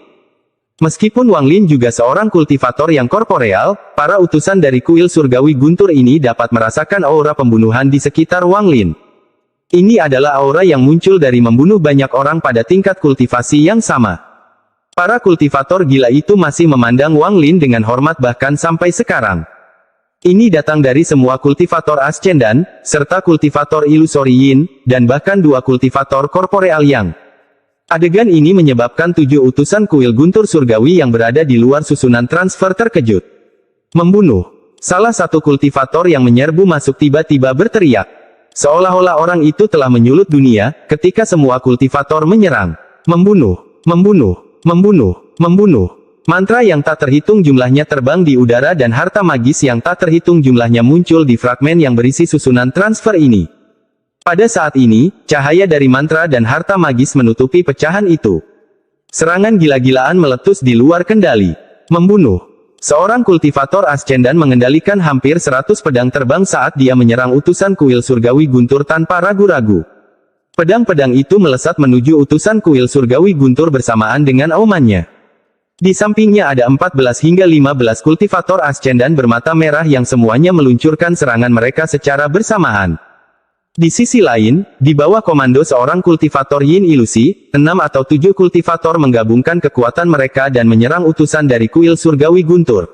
Meskipun Wang Lin juga seorang kultivator yang korporeal, para utusan dari kuil surgawi guntur ini dapat merasakan aura pembunuhan di sekitar Wang Lin. Ini adalah aura yang muncul dari membunuh banyak orang pada tingkat kultivasi yang sama. Para kultivator gila itu masih memandang Wang Lin dengan hormat bahkan sampai sekarang. Ini datang dari semua kultivator ascendan, serta kultivator ilusori yin, dan bahkan 2 kultivator korporeal yang. Adegan ini menyebabkan 7 utusan kuil guntur surgawi yang berada di luar susunan transfer terkejut. Membunuh. Salah satu kultivator yang menyerbu masuk tiba-tiba berteriak. Seolah-olah orang itu telah menyulut dunia, ketika semua kultivator menyerang. Membunuh. Membunuh. Membunuh. Membunuh. Mantra yang tak terhitung jumlahnya terbang di udara dan harta magis yang tak terhitung jumlahnya muncul di fragmen yang berisi susunan transfer ini. Pada saat ini, cahaya dari mantra dan harta magis menutupi pecahan itu. Serangan gila-gilaan meletus di luar kendali. Membunuh. Seorang kultivator ascendan mengendalikan hampir 100 pedang terbang saat dia menyerang utusan kuil surgawi guntur tanpa ragu-ragu. Pedang-pedang itu melesat menuju utusan kuil surgawi guntur bersamaan dengan aumannya. Di sampingnya ada 14 hingga 15 kultivator ascendan bermata merah yang semuanya meluncurkan serangan mereka secara bersamaan. Di sisi lain, di bawah komando seorang kultivator yin ilusi, 6 atau 7 kultivator menggabungkan kekuatan mereka dan menyerang utusan dari kuil surgawi guntur.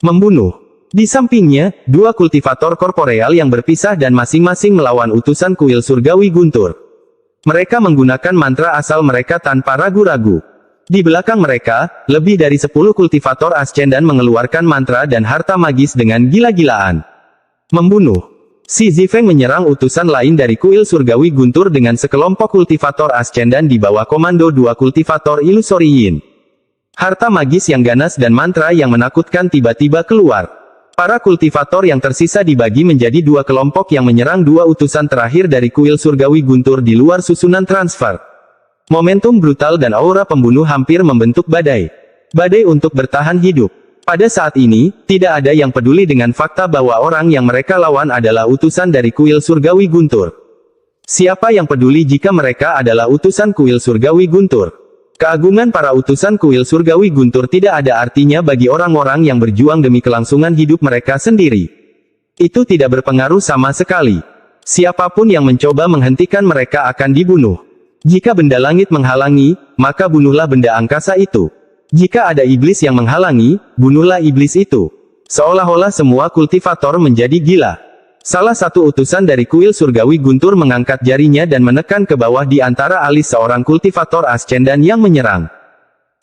Membunuh. Di sampingnya, 2 kultivator korporeal yang berpisah dan masing-masing melawan utusan kuil surgawi guntur. Mereka menggunakan mantra asal mereka tanpa ragu-ragu. Di belakang mereka, lebih dari 10 kultivator ascendan mengeluarkan mantra dan harta magis dengan gila-gilaan. Membunuh. Si Zifeng menyerang utusan lain dari kuil surgawi guntur dengan sekelompok kultivator ascendan di bawah komando 2 kultivator ilusori yin. Harta magis yang ganas dan mantra yang menakutkan tiba-tiba keluar. Para kultivator yang tersisa dibagi menjadi 2 kelompok yang menyerang 2 utusan terakhir dari kuil surgawi guntur di luar susunan transfer. Momentum brutal dan aura pembunuh hampir membentuk badai. Badai untuk bertahan hidup. Pada saat ini, tidak ada yang peduli dengan fakta bahwa orang yang mereka lawan adalah utusan dari kuil surgawi guntur. Siapa yang peduli jika mereka adalah utusan kuil surgawi guntur? Keagungan para utusan kuil surgawi guntur tidak ada artinya bagi orang-orang yang berjuang demi kelangsungan hidup mereka sendiri. Itu tidak berpengaruh sama sekali. Siapapun yang mencoba menghentikan mereka akan dibunuh. Jika benda langit menghalangi, maka bunuhlah benda angkasa itu. Jika ada iblis yang menghalangi, bunuhlah iblis itu. Seolah-olah semua kultivator menjadi gila. Salah satu utusan dari kuil surgawi guntur mengangkat jarinya dan menekan ke bawah di antara alis seorang kultivator ascendan yang menyerang.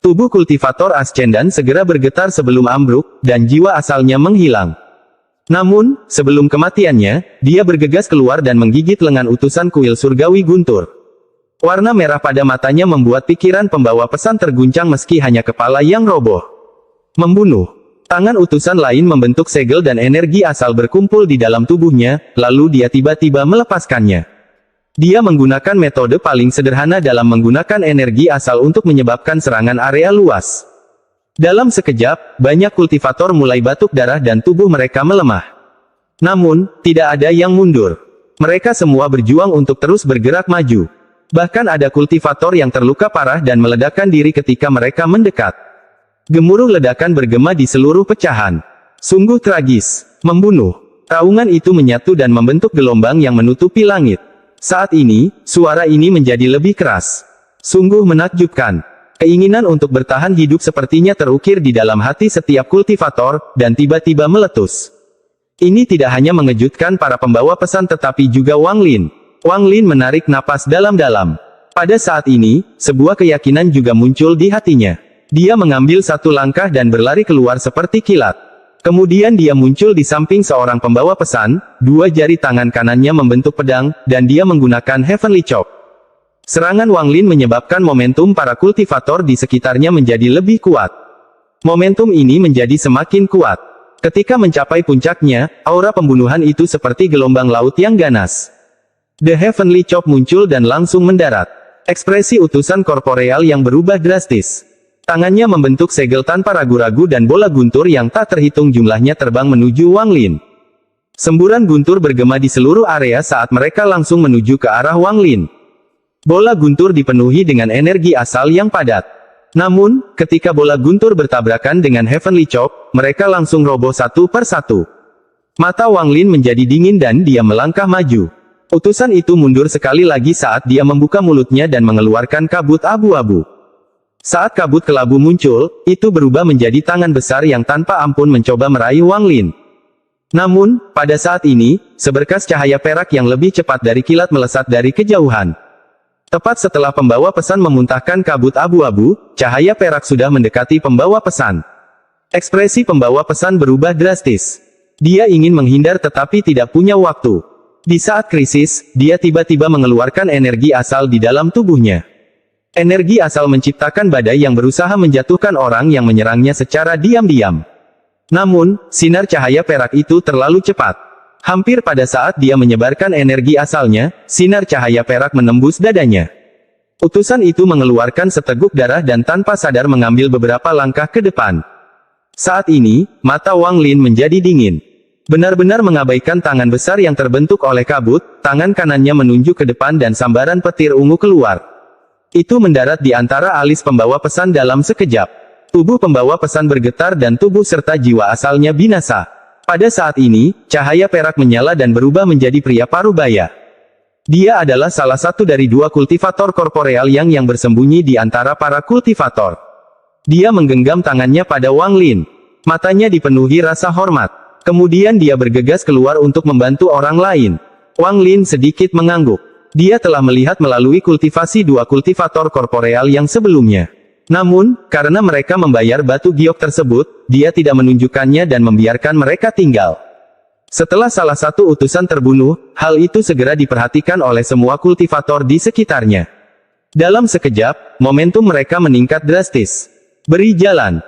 Tubuh kultivator ascendan segera bergetar sebelum ambruk, dan jiwa asalnya menghilang. Namun, sebelum kematiannya, dia bergegas keluar dan menggigit lengan utusan kuil surgawi guntur. Warna merah pada matanya membuat pikiran pembawa pesan terguncang meski hanya kepala yang roboh. Membunuh. Tangan utusan lain membentuk segel dan energi asal berkumpul di dalam tubuhnya, lalu dia tiba-tiba melepaskannya. Dia menggunakan metode paling sederhana dalam menggunakan energi asal untuk menyebabkan serangan area luas. Dalam sekejap, banyak kultivator mulai batuk darah dan tubuh mereka melemah. Namun, tidak ada yang mundur. Mereka semua berjuang untuk terus bergerak maju. Bahkan ada kultivator yang terluka parah dan meledakkan diri ketika mereka mendekat. Gemuruh ledakan bergema di seluruh pecahan. Sungguh tragis. Membunuh. Raungan itu menyatu dan membentuk gelombang yang menutupi langit. Saat ini, suara ini menjadi lebih keras. Sungguh menakjubkan. Keinginan untuk bertahan hidup sepertinya terukir di dalam hati setiap kultivator, dan tiba-tiba meletus. Ini tidak hanya mengejutkan para pembawa pesan tetapi juga Wang Lin. Wang Lin menarik napas dalam-dalam. Pada saat ini, sebuah keyakinan juga muncul di hatinya. Dia mengambil satu langkah dan berlari keluar seperti kilat. Kemudian dia muncul di samping seorang pembawa pesan, 2 jari tangan kanannya membentuk pedang, dan dia menggunakan Heavenly Chop. Serangan Wang Lin menyebabkan momentum para kultivator di sekitarnya menjadi lebih kuat. Momentum ini menjadi semakin kuat. Ketika mencapai puncaknya, aura pembunuhan itu seperti gelombang laut yang ganas. The Heavenly Chop muncul dan langsung mendarat. Ekspresi utusan korporeal yang berubah drastis. Tangannya membentuk segel tanpa ragu-ragu dan bola guntur yang tak terhitung jumlahnya terbang menuju Wang Lin. Semburan guntur bergema di seluruh area saat mereka langsung menuju ke arah Wang Lin. Bola guntur dipenuhi dengan energi asal yang padat. Namun, ketika bola guntur bertabrakan dengan Heavenly Chop, mereka langsung roboh satu per satu. Mata Wang Lin menjadi dingin dan dia melangkah maju. Utusan itu mundur sekali lagi saat dia membuka mulutnya dan mengeluarkan kabut abu-abu. Saat kabut kelabu muncul, itu berubah menjadi tangan besar yang tanpa ampun mencoba meraih Wang Lin. Namun, pada saat ini, seberkas cahaya perak yang lebih cepat dari kilat melesat dari kejauhan. Tepat setelah pembawa pesan memuntahkan kabut abu-abu, cahaya perak sudah mendekati pembawa pesan. Ekspresi pembawa pesan berubah drastis. Dia ingin menghindar tetapi tidak punya waktu. Di saat krisis, dia tiba-tiba mengeluarkan energi asal di dalam tubuhnya. Energi asal menciptakan badai yang berusaha menjatuhkan orang yang menyerangnya secara diam-diam. Namun, sinar cahaya perak itu terlalu cepat. Hampir pada saat dia menyebarkan energi asalnya, sinar cahaya perak menembus dadanya. Utusan itu mengeluarkan seteguk darah dan tanpa sadar mengambil beberapa langkah ke depan. Saat ini, mata Wang Lin menjadi dingin. Benar-benar mengabaikan tangan besar yang terbentuk oleh kabut, tangan kanannya menunjuk ke depan dan sambaran petir ungu keluar. Itu mendarat di antara alis pembawa pesan dalam sekejap. Tubuh pembawa pesan bergetar dan tubuh serta jiwa asalnya binasa. Pada saat ini, cahaya perak menyala dan berubah menjadi pria parubaya. Dia adalah salah satu dari dua kultivator korporeal yang bersembunyi di antara para kultivator. Dia menggenggam tangannya pada Wang Lin. Matanya dipenuhi rasa hormat. Kemudian dia bergegas keluar untuk membantu orang lain. Wang Lin sedikit mengangguk. Dia telah melihat melalui kultivasi dua kultivator korporeal yang sebelumnya. Namun, karena mereka membayar batu giok tersebut, dia tidak menunjukkannya dan membiarkan mereka tinggal. Setelah salah satu utusan terbunuh, hal itu segera diperhatikan oleh semua kultivator di sekitarnya. Dalam sekejap, momentum mereka meningkat drastis. Beri jalan.